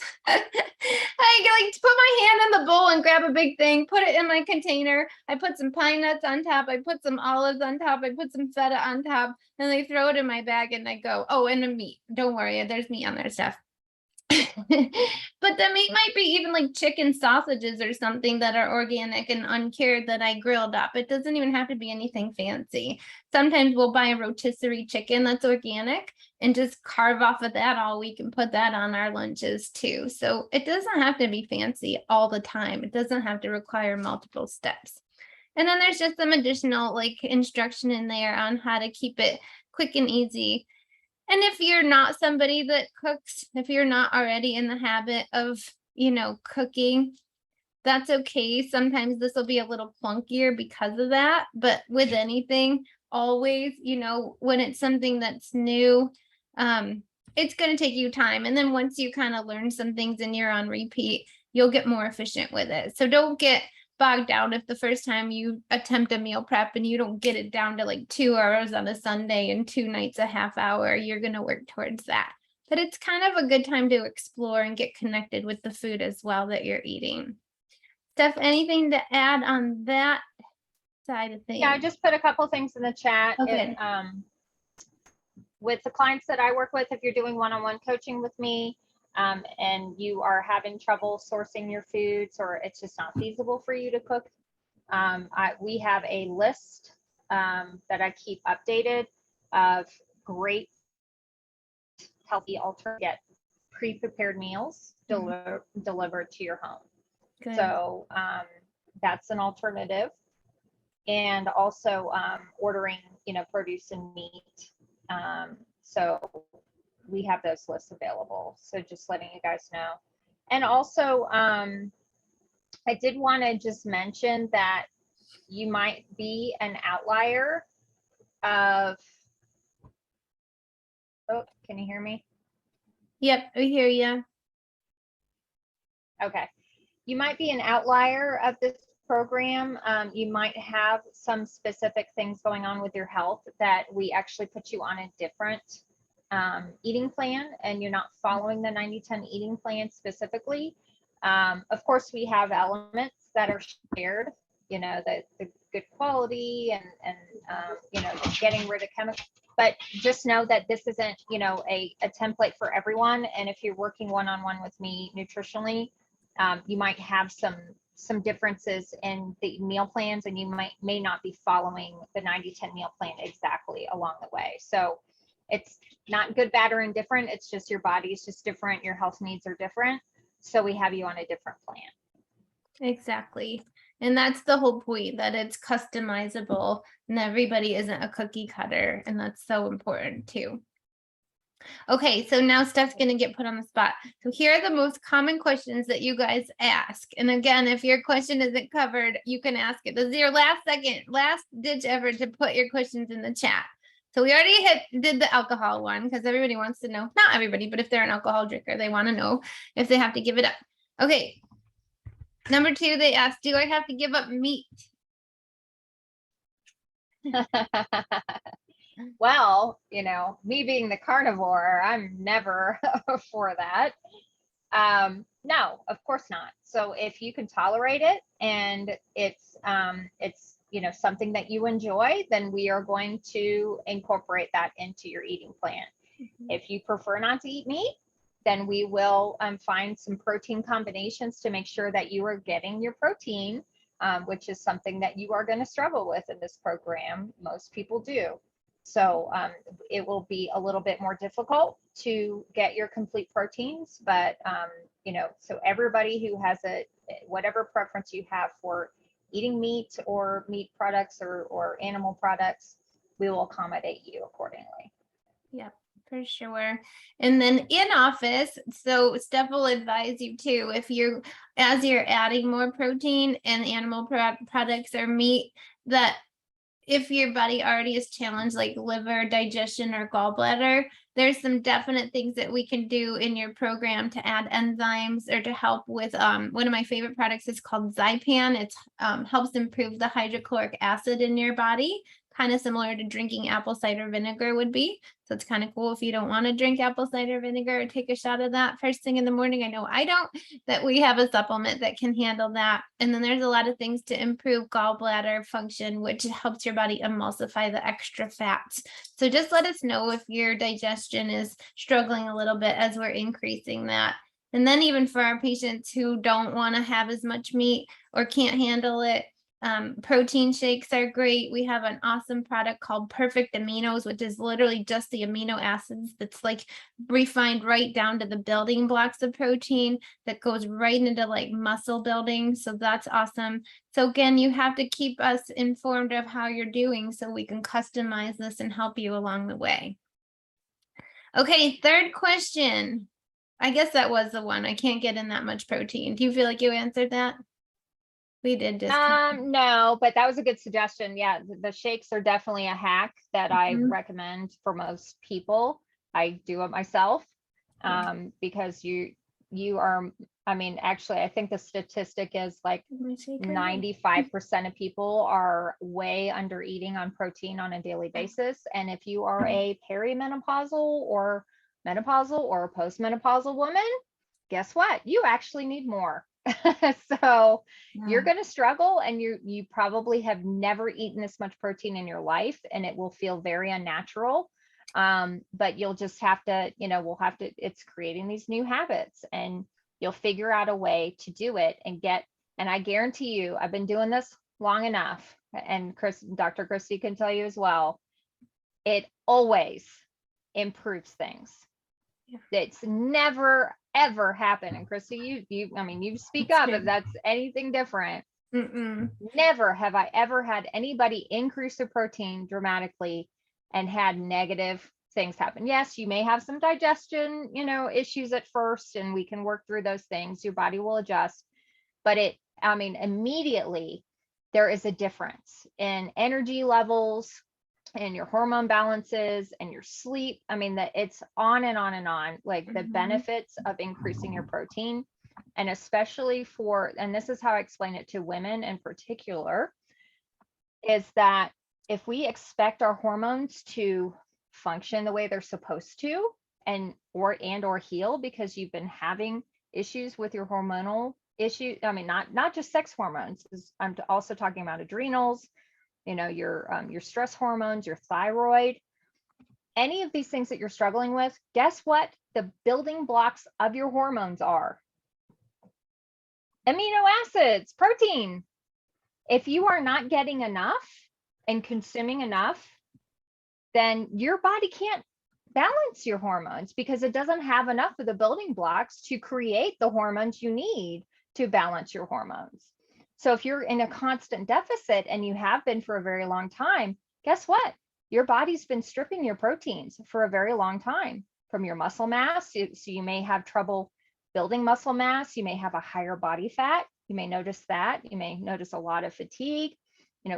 I like to put my hand in the bowl and grab a big thing, put it in my container. I put some pine nuts on top. I put some olives on top. I put some feta on top. And I throw it in my bag and I go, oh, and the meat. Don't worry, there's meat on there stuff. But the meat might be even like chicken sausages or something that are organic and uncured that I grilled up. It doesn't even have to be anything fancy. Sometimes we'll buy a rotisserie chicken that's organic and just carve off of that all week and put that on our lunches too. So it doesn't have to be fancy all the time. It doesn't have to require multiple steps. And then there's just some additional like instruction in there on how to keep it quick and easy. And if you're not somebody that cooks, if you're not already in the habit of, cooking, that's okay. Sometimes this will be a little clunkier because of that. But with anything, always, when it's something that's new, it's going to take you time. And then once you kind of learn some things and you're on repeat, you'll get more efficient with it. So don't get bogged down if the first time you attempt a meal prep and you don't get it down to like 2 hours on a Sunday and 2 nights a half hour. You're going to work towards that. But it's kind of a good time to explore and get connected with the food as well that you're eating. Steph, anything to add on that side of things? Yeah, I just put a couple things in the chat. Okay. With the clients that I work with, if you're doing one-on-one coaching with me, and you are having trouble sourcing your foods or it's just not feasible for you to cook, we have a list that I keep updated of great healthy alternative, get pre-prepared meals delivered to your home. Good. So that's an alternative. And also ordering, produce and meat. So we have those lists available. So just letting you guys know. And also, I did want to just mention that you might be an outlier of, oh, can you hear me? Yep, I hear you. Okay. You might be an outlier of this program. You might have some specific things going on with your health that we actually put you on a different eating plan, and you're not following the 90-10 eating plan specifically. Of course, we have elements that are shared, the good quality and getting rid of chemicals. But just know that this isn't, a template for everyone. And if you're working one-on-one with me nutritionally, you might have some differences in the meal plans, and you may not be following the 90-10 meal plan exactly along the way. So it's not good, bad, or indifferent. It's just your body is just different. Your health needs are different. So we have you on a different plan. Exactly. And that's the whole point, that it's customizable and everybody isn't a cookie cutter. And that's so important too. Okay, so now Steph's going to get put on the spot. So here are the most common questions that you guys ask. And again, if your question isn't covered, you can ask it. This is your last ditch effort to put your questions in the chat. So we already did the alcohol one, because everybody wants to know, not everybody, but if they're an alcohol drinker, they want to know if they have to give it up. Okay. Number 2, they asked, do I have to give up meat? Well, me being the carnivore, I'm never for that. No, of course not. So if you can tolerate it and it's something that you enjoy, then we are going to incorporate that into your eating plan. If you prefer not to eat meat, then we will find some protein combinations to make sure that you are getting your protein, which is something that you are going to struggle with in this program. Most people do. So it will be a little bit more difficult to get your complete proteins, but so everybody who has whatever preference you have for eating meat or meat products or animal products, we will accommodate you accordingly. Yep, for sure. And then in office, so Steph will advise you too, as you're adding more protein and animal products or meat, that if your body already is challenged, like liver, digestion, or gallbladder, there's some definite things that we can do in your program to add enzymes or to help with, one of my favorite products is called Zypan. It helps improve the hydrochloric acid in your body, kind of similar to drinking apple cider vinegar would be. So it's kind of cool if you don't want to drink apple cider vinegar or take a shot of that first thing in the morning. I know I don't, that we have a supplement that can handle that. And then there's a lot of things to improve gallbladder function, which helps your body emulsify the extra fats. So just let us know if your digestion is struggling a little bit as we're increasing that. And then even for our patients who don't want to have as much meat or can't handle it, protein shakes are great. We have an awesome product called Perfect Aminos, which is literally just the amino acids that's like refined right down to the building blocks of protein that goes right into like muscle building. So that's awesome. So again, you have to keep us informed of how you're doing so we can customize this and help you along the way. Okay, third question. I guess that was the one. I can't get in that much protein. Do you feel like you answered that? We did. No, but that was a good suggestion. Yeah, the shakes are definitely a hack that I recommend for most people. I do it myself because you are, actually, I think the statistic is like 95% of people are way under eating on protein on a daily basis. And if you are a perimenopausal or menopausal or postmenopausal woman, guess what? You actually need more. So you're going to struggle, and you probably have never eaten this much protein in your life, and it will feel very unnatural. But you'll just have to, it's creating these new habits, and you'll figure out a way to do it and I guarantee you, I've been doing this long enough and Dr. Christy can tell you as well, it always improves things. Yeah. It's never ever happened. And Christy, you speak That's up good. if that's anything different. Mm-mm. Never have I ever had anybody increase their protein dramatically and had negative things happen. Yes, you may have some digestion, issues at first, and we can work through those things. Your body will adjust, but immediately there is a difference in energy levels and your hormone balances and your sleep. That it's on and on and on, like the benefits of increasing your protein. And especially and this is how I explain it to women in particular, is that if we expect our hormones to function the way they're supposed to or heal because you've been having issues with your hormonal issue, not just sex hormones, I'm also talking about adrenals, your stress hormones, your thyroid, any of these things that you're struggling with. Guess what the building blocks of your hormones are? Amino acids, protein. If you are not getting enough and consuming enough, then your body can't balance your hormones because it doesn't have enough of the building blocks to create the hormones you need to balance your hormones. So if you're in a constant deficit, and you have been for a very long time, guess what? Your body's been stripping your proteins for a very long time from your muscle mass. So you may have trouble building muscle mass. You may have a higher body fat. You may notice that. You may notice a lot of fatigue,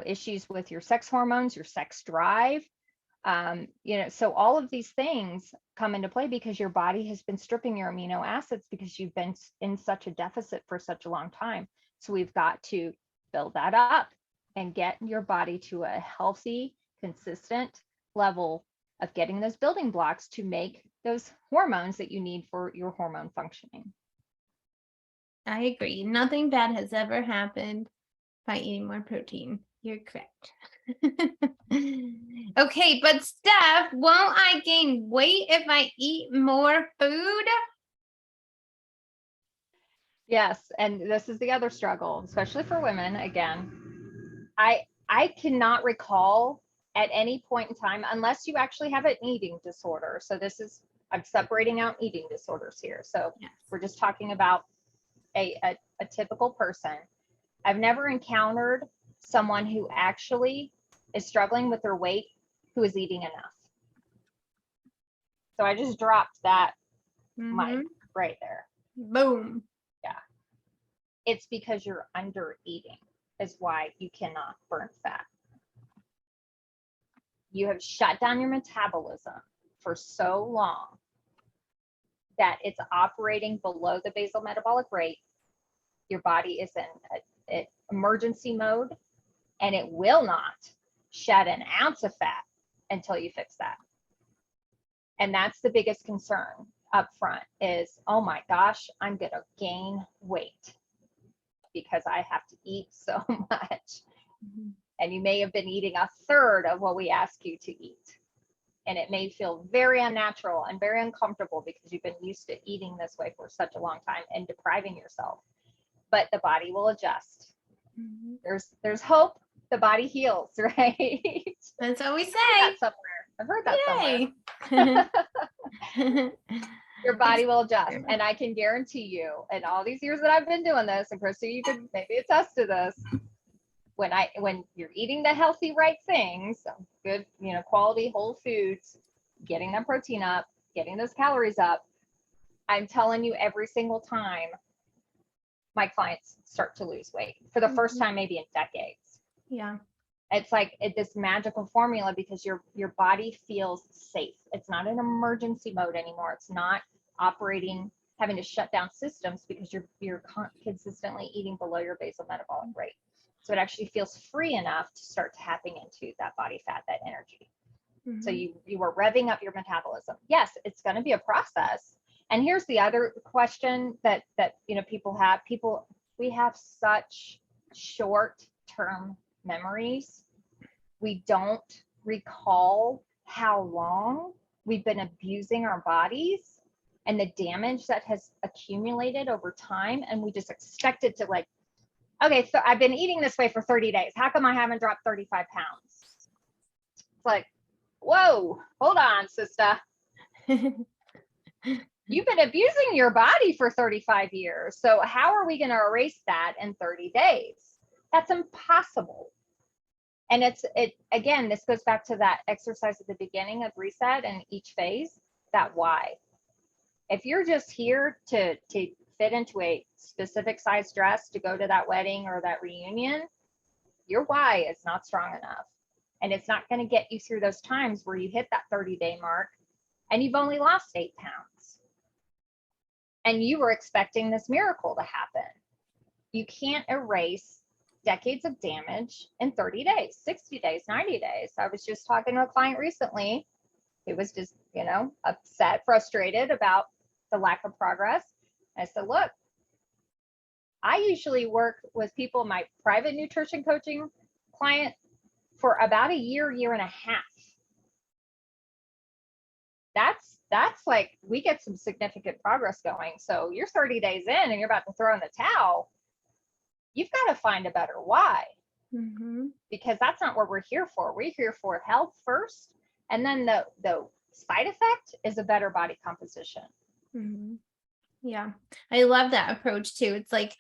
issues with your sex hormones, your sex drive. So all of these things come into play because your body has been stripping your amino acids because you've been in such a deficit for such a long time. So we've got to build that up and get your body to a healthy, consistent level of getting those building blocks to make those hormones that you need for your hormone functioning. I agree. Nothing bad has ever happened by eating more protein. You're correct. Okay, but Steph, won't I gain weight if I eat more food? Yes, and this is the other struggle, especially for women. Again, I cannot recall at any point in time, unless you actually have an eating disorder. So I'm separating out eating disorders here. So Yes. we're just talking about a typical person. I've never encountered someone who actually is struggling with their weight who is eating enough. So I just dropped that mic right there. Boom. Yeah. It's because you're under eating is why you cannot burn fat. You have shut down your metabolism for so long that it's operating below the basal metabolic rate. Your body is in an emergency mode, and it will not shed an ounce of fat until you fix that. And that's the biggest concern up front is, oh my gosh, I'm going to gain weight because I have to eat so much. And you may have been eating a third of what we ask you to eat. And it may feel very unnatural and very uncomfortable because you've been used to eating this way for such a long time and depriving yourself. But the body will adjust. There's hope. The body heals, right? That's what we say. I've heard that somewhere. Your body will adjust. And I can guarantee you, in all these years that I've been doing this, and Christy, you could maybe attest to this, when you're eating the healthy right things, good, quality whole foods, getting that protein up, getting those calories up, I'm telling you, every single time my clients start to lose weight for the first time, maybe in decades. Yeah. It's like this magical formula because your body feels safe. It's not in emergency mode anymore. It's not operating, having to shut down systems because you're consistently eating below your basal metabolic rate. So it actually feels free enough to start tapping into that body fat, that energy. So you are revving up your metabolism. Yes, it's going to be a process. And here's the other question that people have. We have such short-term memories. We don't recall how long we've been abusing our bodies and the damage that has accumulated over time. And we just expect it to okay, so I've been eating this way for 30 days. How come I haven't dropped 35 pounds? It's like, whoa, hold on, sister. You've been abusing your body for 35 years. So how are we going to erase that in 30 days? That's impossible. And again, this goes back to that exercise at the beginning of reset and each phase, that why. If you're just here to fit into a specific size dress to go to that wedding or that reunion, your why is not strong enough. And it's not going to get you through those times where you hit that 30-day mark and you've only lost 8 pounds. And you were expecting this miracle to happen. You can't erase decades of damage in 30 days, 60 days, 90 days. I was just talking to a client recently who was just, upset, frustrated about the lack of progress. I said, look, I usually work with people, my private nutrition coaching client, for about a year and a half. That's like, we get some significant progress going. So you're 30 days in and you're about to throw in the towel. You've got to find a better why, because that's not what we're here for. We're here for health first. And then the side effect is a better body composition. Yeah, I love that approach too. It's like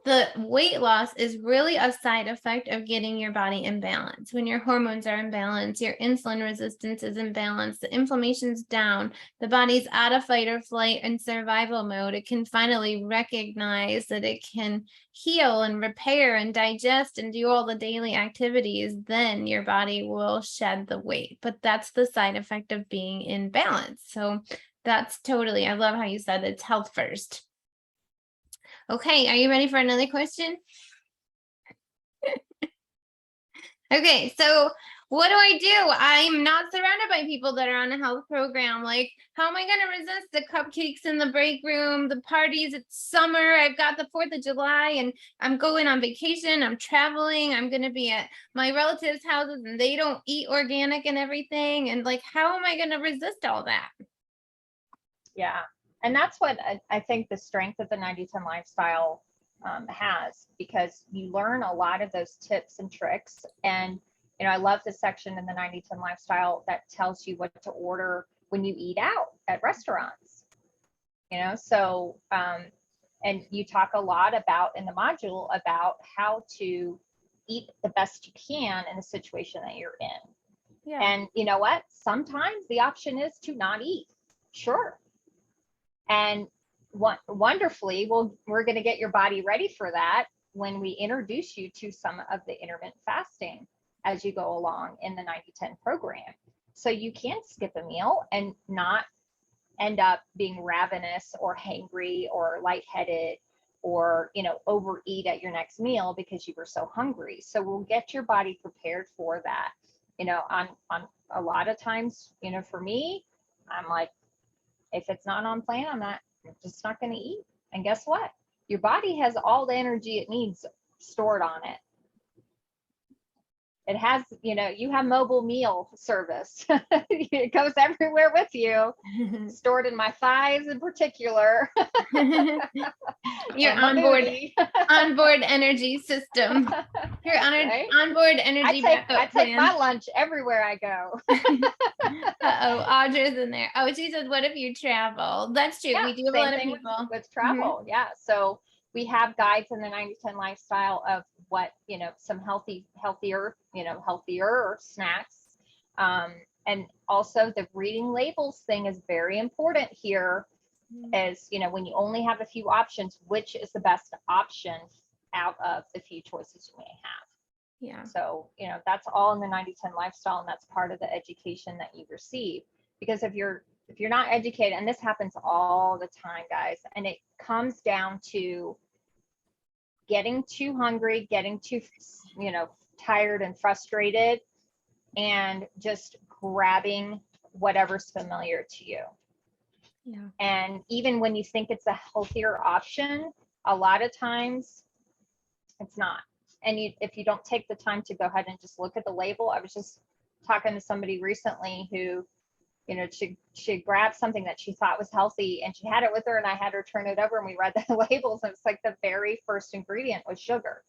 the weight loss is really a side effect of getting your body in balance. When your hormones are in balance, your insulin resistance is in balance, the inflammation's down, the body's out of fight or flight and survival mode. It can finally recognize that it can heal and repair and digest and do all the daily activities. Then your body will shed the weight. But that's the side effect of being in balance. So that's totally, I love how you said it's health first. Okay, are you ready for another question? Okay, so what do I do? I'm not surrounded by people that are on a health program. Like, how am I going to resist the cupcakes in the break room, the parties? It's summer. I've got the 4th of July and I'm going on vacation. I'm traveling. I'm going to be at my relatives' houses and they don't eat organic and everything. And like, how am I going to resist all that? Yeah. And that's what I think the strength of the 90-10 lifestyle has, because you learn a lot of those tips and tricks. And, I love the section in the 90-10 lifestyle that tells you what to order when you eat out at restaurants, so, and you talk a lot about in the module about how to eat the best you can in the situation that you're in. Yeah. And you know what? Sometimes the option is to not eat. Sure. And wonderfully, we're going to get your body ready for that when we introduce you to some of the intermittent fasting as you go along in the 90-10 program. So you can skip a meal and not end up being ravenous or hangry or lightheaded or, overeat at your next meal because you were so hungry. So we'll get your body prepared for that. On a lot of times, for me, I'm like, if it's not on plan, I'm just not going to eat. And guess what? Your body has all the energy it needs stored on it. It has, you have mobile meal service. It goes everywhere with you, stored in my thighs in particular. Your onboard energy system. Your onboard energy. I take my lunch everywhere I go. Audra's in there. Oh, she said, what if you travel? That's true. Yeah, we do have a lot of people with travel. Yeah. So we have guides in the 90-10 lifestyle of what, some healthier snacks. And also the reading labels thing is very important here. As when you only have a few options, which is the best option out of the few choices you may have. Yeah. So, that's all in the 90-10 lifestyle, and that's part of the education that you receive. Because if you're not educated, and this happens all the time, guys, and it comes down to getting too hungry, getting too, tired and frustrated, and just grabbing whatever's familiar to you. Yeah. And even when you think it's a healthier option, a lot of times it's not. And if you don't take the time to go ahead and just look at the label, I was just talking to somebody recently who You know, she grabbed something that she thought was healthy and she had it with her, and I had her turn it over and we read the labels, and it's like the very first ingredient was sugar.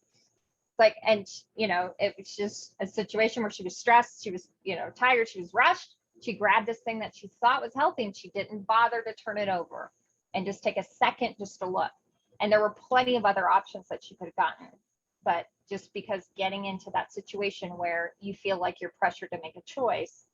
Like, and you know, it was just a situation where she was stressed, she was, you know, tired, she was rushed. She grabbed this thing that she thought was healthy and she didn't bother to turn it over and just take a second just to look. And there were plenty of other options that she could have gotten. But just because getting into that situation where you feel like you're pressured to make a choice.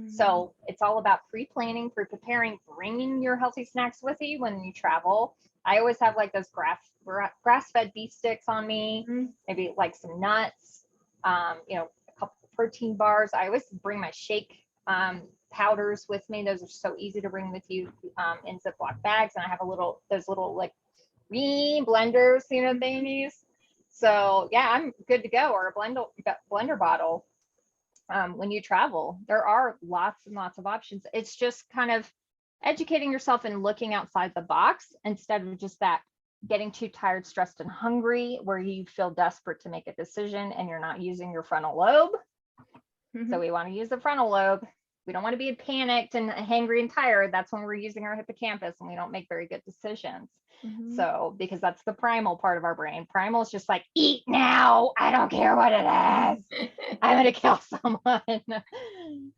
So it's all about pre-planning, pre-preparing, bringing your healthy snacks with you when you travel. I always have like those grass-fed beef sticks on me, maybe like some nuts, you know, a couple of protein bars. I always bring my shake powders with me. Those are so easy to bring with you in Ziploc bags. And I have those little like blenders, you know, thingies. So yeah, I'm good to go. Or a blender bottle. When you travel, there are lots and lots of options. It's just kind of educating yourself and looking outside the box instead of just that getting too tired, stressed, and hungry where you feel desperate to make a decision and you're not using your frontal lobe. So we want to use the frontal lobe. We don't want to be panicked and hangry and tired. That's when we're using our hippocampus and we don't make very good decisions. So, because that's the primal part of our brain. Primal is just like, eat now. I don't care what it is. I'm going to kill someone.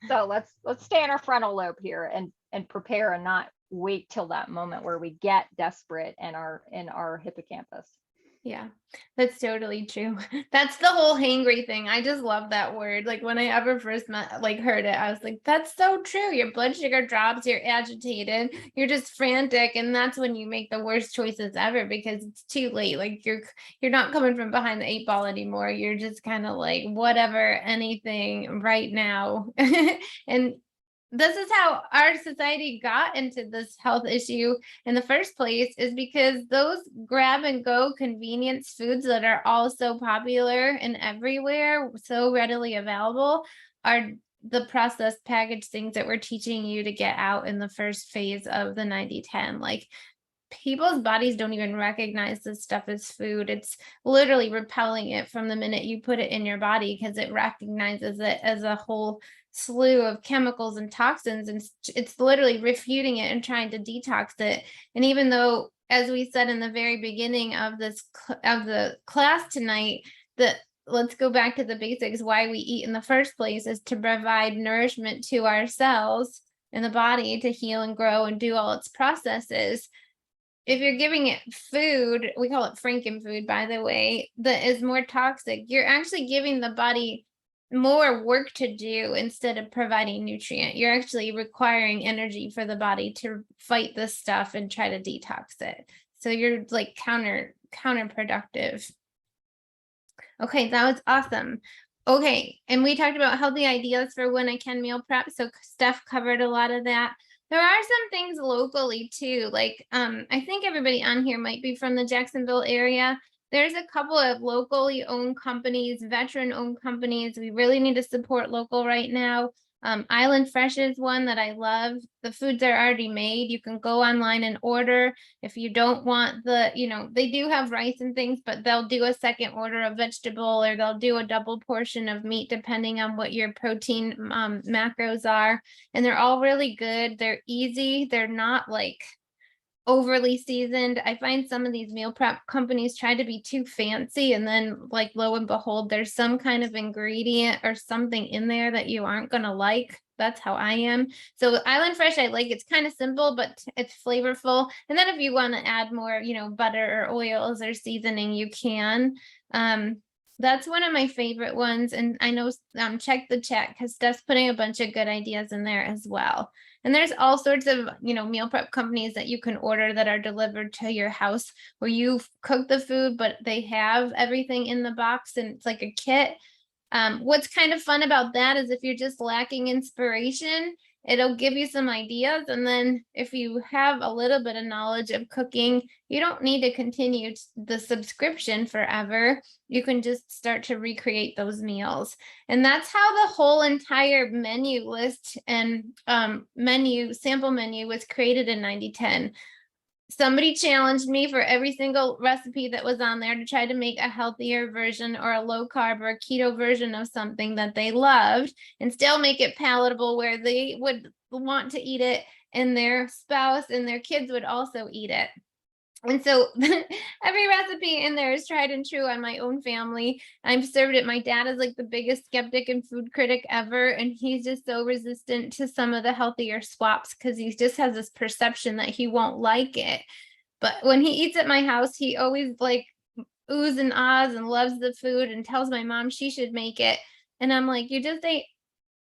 So let's stay in our frontal lobe here and prepare and not wait till that moment where we get desperate in our hippocampus. Yeah, that's totally true. That's the whole hangry thing. I just love that word. Like when I ever first heard it, I was like, that's so true. Your blood sugar drops, you're agitated, you're just frantic. And that's when you make the worst choices ever because it's too late. Like you're not coming from behind the 8 ball anymore. You're just kind of like, whatever, anything right now. And this is how our society got into this health issue in the first place, is because those grab and go convenience foods that are all so popular and everywhere, so readily available, are the processed packaged things that we're teaching you to get out in the first phase of the 90-10. Like people's bodies don't even recognize this stuff as food. It's literally repelling it from the minute you put it in your body because it recognizes it as a whole slew of chemicals and toxins, and it's literally refuting it and trying to detox it. And even though, as we said in the very beginning of the class tonight, that let's go back to the basics, why we eat in the first place is to provide nourishment to our cells in the body to heal and grow and do all its processes. If you're giving it food, we call it frankenfood, by the way, that is more toxic, you're actually giving the body more work to do instead of providing nutrient. You're actually requiring energy for the body to fight this stuff and try to detox it. So you're like counterproductive. Okay, that was awesome. Okay, and we talked about healthy ideas for when I can meal prep. So Steph covered a lot of that. There are some things locally too. Like I think everybody on here might be from the Jacksonville area. There's a couple of locally owned companies, veteran owned companies. We really need to support local right now. Island Fresh is one that I love. The foods are already made. You can go online and order. If you don't want they do have rice and things, but they'll do a second order of vegetable, or they'll do a double portion of meat depending on what your protein macros are. And they're all really good. They're easy. They're not like overly seasoned. I find some of these meal prep companies try to be too fancy, and then like lo and behold, there's some kind of ingredient or something in there that you aren't gonna like. That's how I am. So Island Fresh, I like. It's kind of simple, but it's flavorful. And then if you want to add more, butter or oils or seasoning, you can. That's one of my favorite ones. And I know, check the chat because Steph's putting a bunch of good ideas in there as well. And there's all sorts of, meal prep companies that you can order that are delivered to your house where you cook the food, but they have everything in the box and it's like a kit. What's kind of fun about that is if you're just lacking inspiration, it'll give you some ideas. And then if you have a little bit of knowledge of cooking, you don't need to continue the subscription forever. You can just start to recreate those meals. And that's how the whole entire menu list and sample menu was created in 90-10. somebody challenged me for every single recipe that was on there to try to make a healthier version or a low carb or a keto version of something that they loved and still make it palatable where they would want to eat it and their spouse and their kids would also eat it. And so every recipe in there is tried and true on my own family. I've served it. My dad is like the biggest skeptic and food critic ever. And he's just so resistant to some of the healthier swaps because he just has this perception that he won't like it. But when he eats at my house, he always like oohs and ahs and loves the food and tells my mom she should make it. And I'm like, you just ate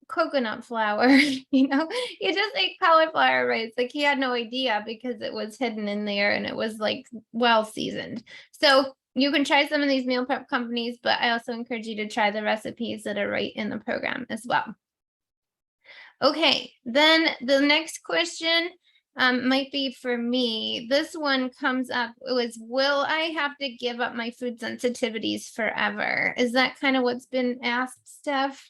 coconut flour, you just ate cauliflower rice. Like he had no idea because it was hidden in there and it was like well seasoned. So you can try some of these meal prep companies, but I also encourage you to try the recipes that are right in the program as well. Okay, then the next question might be for me. This one comes up, it was, will I have to give up my food sensitivities forever? Is that kind of what's been asked, Steph?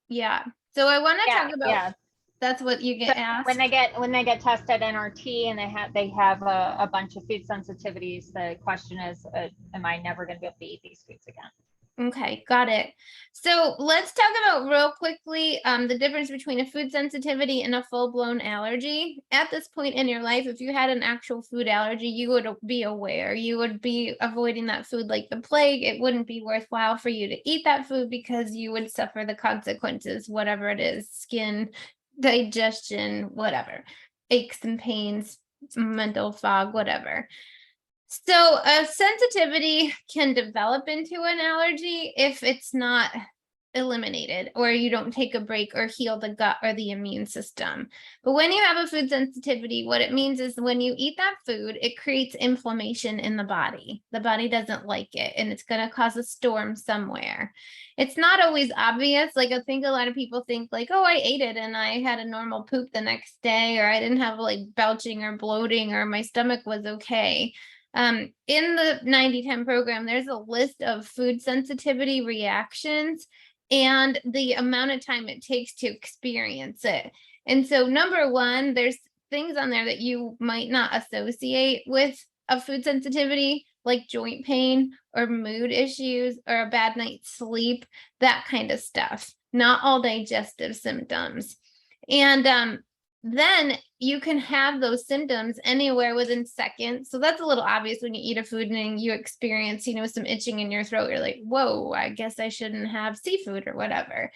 Yeah. So I want to talk about, that's what you get asked. When they get tested NRT and they have a bunch of food sensitivities, the question is, am I never going to be able to eat these foods again? Okay, got it. So let's talk about real quickly the difference between a food sensitivity and a full-blown allergy. At this point in your life, if you had an actual food allergy, you would be aware. You would be avoiding that food like the plague. It wouldn't be worthwhile for you to eat that food because you would suffer the consequences, whatever it is, skin, digestion, whatever, aches and pains, mental fog, whatever. So a sensitivity can develop into an allergy if it's not eliminated or you don't take a break or heal the gut or the immune system. But when you have a food sensitivity, what it means is when you eat that food, it creates inflammation in the body. The body doesn't like it and it's going to cause a storm somewhere. It's not always obvious. Like I think a lot of people think like, oh, I ate it and I had a normal poop the next day, or I didn't have like belching or bloating, or my stomach was okay. In the 90-10 program, there's a list of food sensitivity reactions and the amount of time it takes to experience it. And so number one, there's things on there that you might not associate with a food sensitivity, like joint pain or mood issues or a bad night's sleep, that kind of stuff, not all digestive symptoms. And then you can have those symptoms anywhere within seconds. So that's a little obvious when you eat a food and you experience, some itching in your throat. You're like, whoa, I guess I shouldn't have seafood or whatever.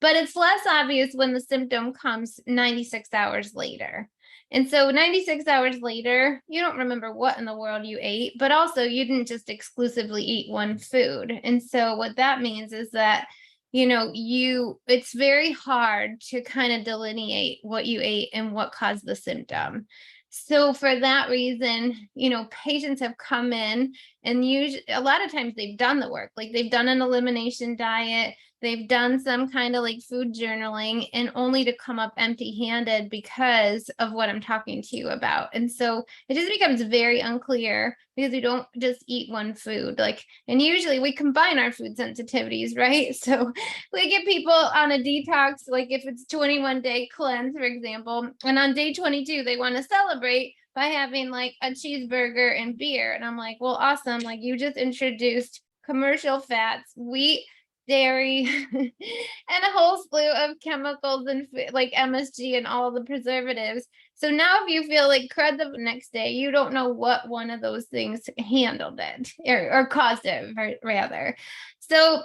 But it's less obvious when the symptom comes 96 hours later. And so 96 hours later, you don't remember what in the world you ate, but also you didn't just exclusively eat one food. And so what that means is that it's very hard to kind of delineate what you ate and what caused the symptom. So for that reason, patients have come in and usually a lot of times they've done the work, like they've done an elimination diet, they've done some kind of like food journaling, and only to come up empty-handed because of what I'm talking to you about. And so it just becomes very unclear because we don't just eat one food. And usually we combine our food sensitivities, right? So we get people on a detox, like if it's 21-day cleanse, for example, and on day 22, they want to celebrate by having like a cheeseburger and beer. And I'm like, well, awesome. Like you just introduced commercial fats, wheat, dairy, and a whole slew of chemicals and like MSG and all the preservatives. So now if you feel like crud the next day, you don't know what one of those things handled it or caused it, rather. So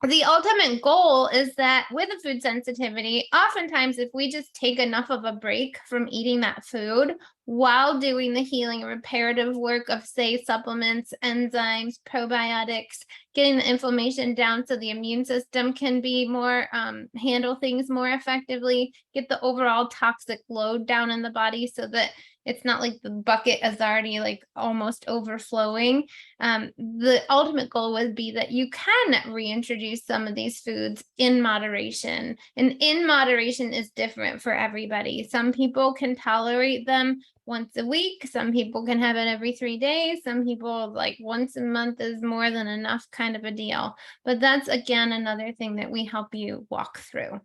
the ultimate goal is that with a food sensitivity, oftentimes if we just take enough of a break from eating that food while doing the healing and reparative work of, say, supplements, enzymes, probiotics, getting the inflammation down so the immune system can be more, handle things more effectively, get the overall toxic load down in the body so that it's not like the bucket is already like almost overflowing. The ultimate goal would be that you can reintroduce some of these foods in moderation. And in moderation is different for everybody. Some people can tolerate them once a week. Some people can have it every 3 days. Some people like once a month is more than enough, kind of a deal. But that's, again, another thing that we help you walk through.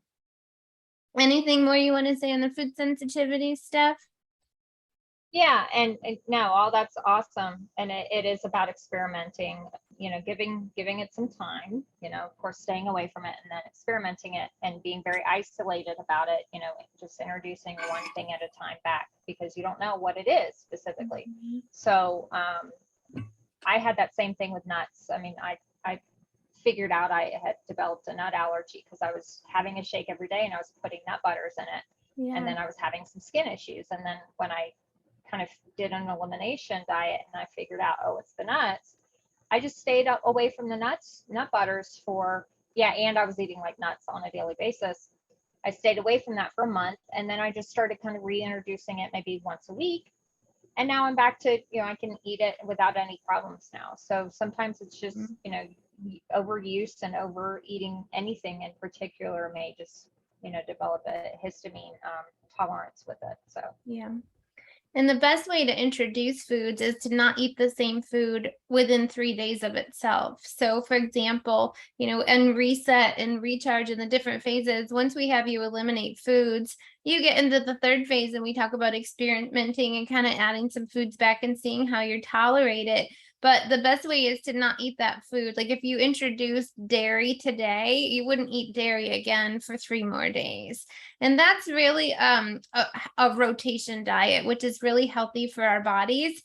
Anything more you want to say on the food sensitivity, Steph? Yeah, and no, all that's awesome, and it is about experimenting. Giving it some time. Of course, staying away from it, and then experimenting it, and being very isolated about it. Just introducing one thing at a time back, because you don't know what it is specifically. Mhm. So I had that same thing with nuts. I mean, I figured out I had developed a nut allergy because I was having a shake every day and I was putting nut butters in it. And Yeah. then I was having some skin issues. And then when I kind of did an elimination diet and I figured out, oh, it's the nuts, I just stayed away from the nut butters for, yeah, and I was eating like nuts on a daily basis. I stayed away from that for a month, and then I just started kind of reintroducing it maybe once a week. And now I'm back to, I can eat it without any problems now. So sometimes it's just, Mhm. overuse and overeating anything in particular may just, develop a histamine tolerance with it. So Yeah. And the best way to introduce foods is to not eat the same food within 3 days of itself. So, for example, and reset and recharge in the different phases. Once we have you eliminate foods, you get into the third phase and we talk about experimenting and kind of adding some foods back and seeing how you tolerate it. But the best way is to not eat that food. Like if you introduce dairy today, you wouldn't eat dairy again for 3 more days. And that's really a rotation diet, which is really healthy for our bodies.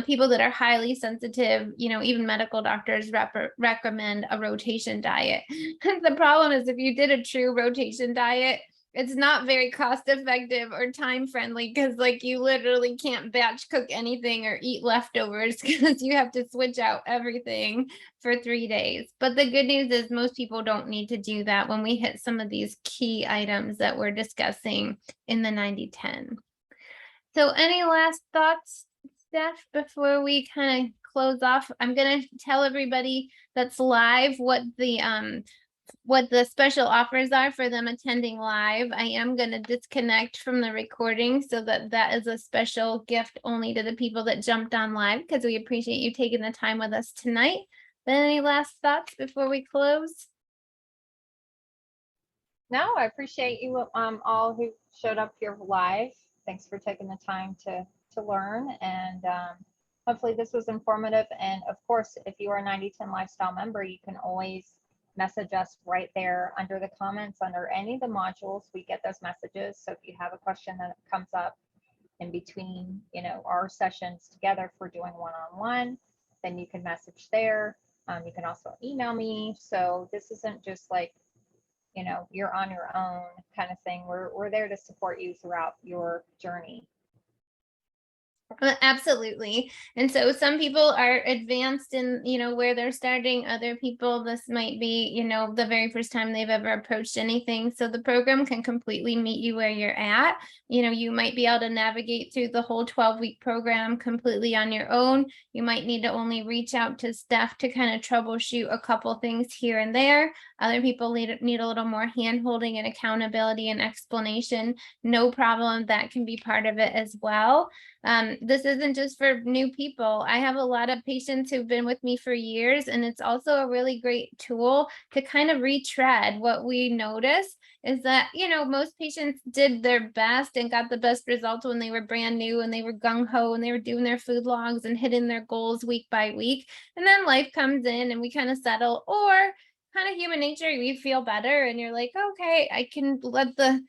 People that are highly sensitive, even medical doctors recommend a rotation diet. The problem is if you did a true rotation diet, it's not very cost effective or time friendly because like you literally can't batch cook anything or eat leftovers because you have to switch out everything for 3 days. But the good news is most people don't need to do that when we hit some of these key items that we're discussing in the 90-10. So any last thoughts, Steph, before we kind of close off? I'm going to tell everybody that's live what the special offers are for them attending live. I am going to disconnect from the recording so that is a special gift only to the people that jumped on live because we appreciate you taking the time with us tonight. But any last thoughts before we close? no, I appreciate you all who showed up here live. Thanks for taking the time to learn, and hopefully this was informative. And of course, if you are a 90-10 lifestyle member, you can always message us right there under the comments under any of the modules. We get those messages. So if you have a question that comes up in between, our sessions together for doing one-on-one, then you can message there. You can also email me. So this isn't just like, you're on your own kind of thing. We're there to support you throughout your journey. Absolutely. And so some people are advanced in, where they're starting. Other people, this might be, the very first time they've ever approached anything. So the program can completely meet you where you're at. You might be able to navigate through the whole 12-week program completely on your own. You might need to only reach out to Steph to kind of troubleshoot a couple things here and there. Other people need a little more hand-holding and accountability and explanation. No problem. That can be part of it as well. This isn't just for new people. I have a lot of patients who've been with me for years, and it's also a really great tool to kind of retread. What we notice is that, most patients did their best and got the best results when they were brand new and they were gung-ho and they were doing their food logs and hitting their goals week by week. And then life comes in and we kind of settle, or kind of human nature, we feel better and you're like, okay, I can let the,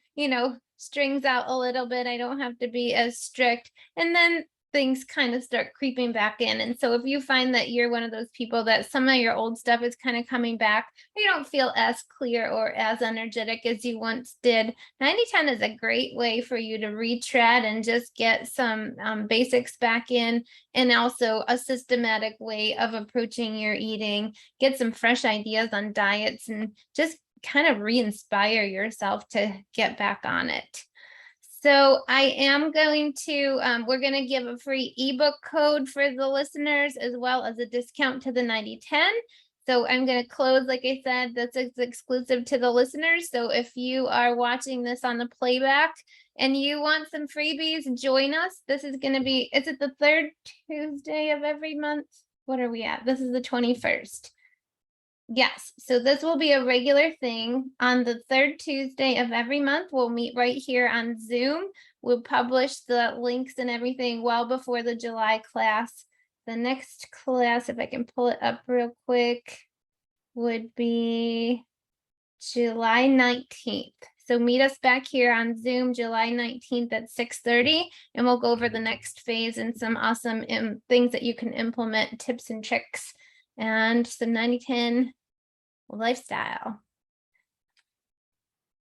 strings out a little bit. I don't have to be as strict. And then things kind of start creeping back in. And so if you find that you're one of those people that some of your old stuff is kind of coming back, you don't feel as clear or as energetic as you once did, 90-10 is a great way for you to retread and just get some basics back in, and also a systematic way of approaching your eating, get some fresh ideas on diets, and just kind of re-inspire yourself to get back on it. So I am going to, we're going to give a free ebook code for the listeners as well as a discount to the 90-10. So I'm going to close, like I said, that's exclusive to the listeners. So if you are watching this on the playback and you want some freebies, join us. This is going to be, is it the third Tuesday of every month? What are we at? This is the 21st. Yes, so this will be a regular thing. On the third Tuesday of every month, we'll meet right here on Zoom. We'll publish the links and everything well before the July class. The next class, if I can pull it up real quick, would be July 19th. So meet us back here on Zoom, July 19th at 6:30, and we'll go over the next phase and some awesome things that you can implement, tips and tricks, and some 90-10 lifestyle.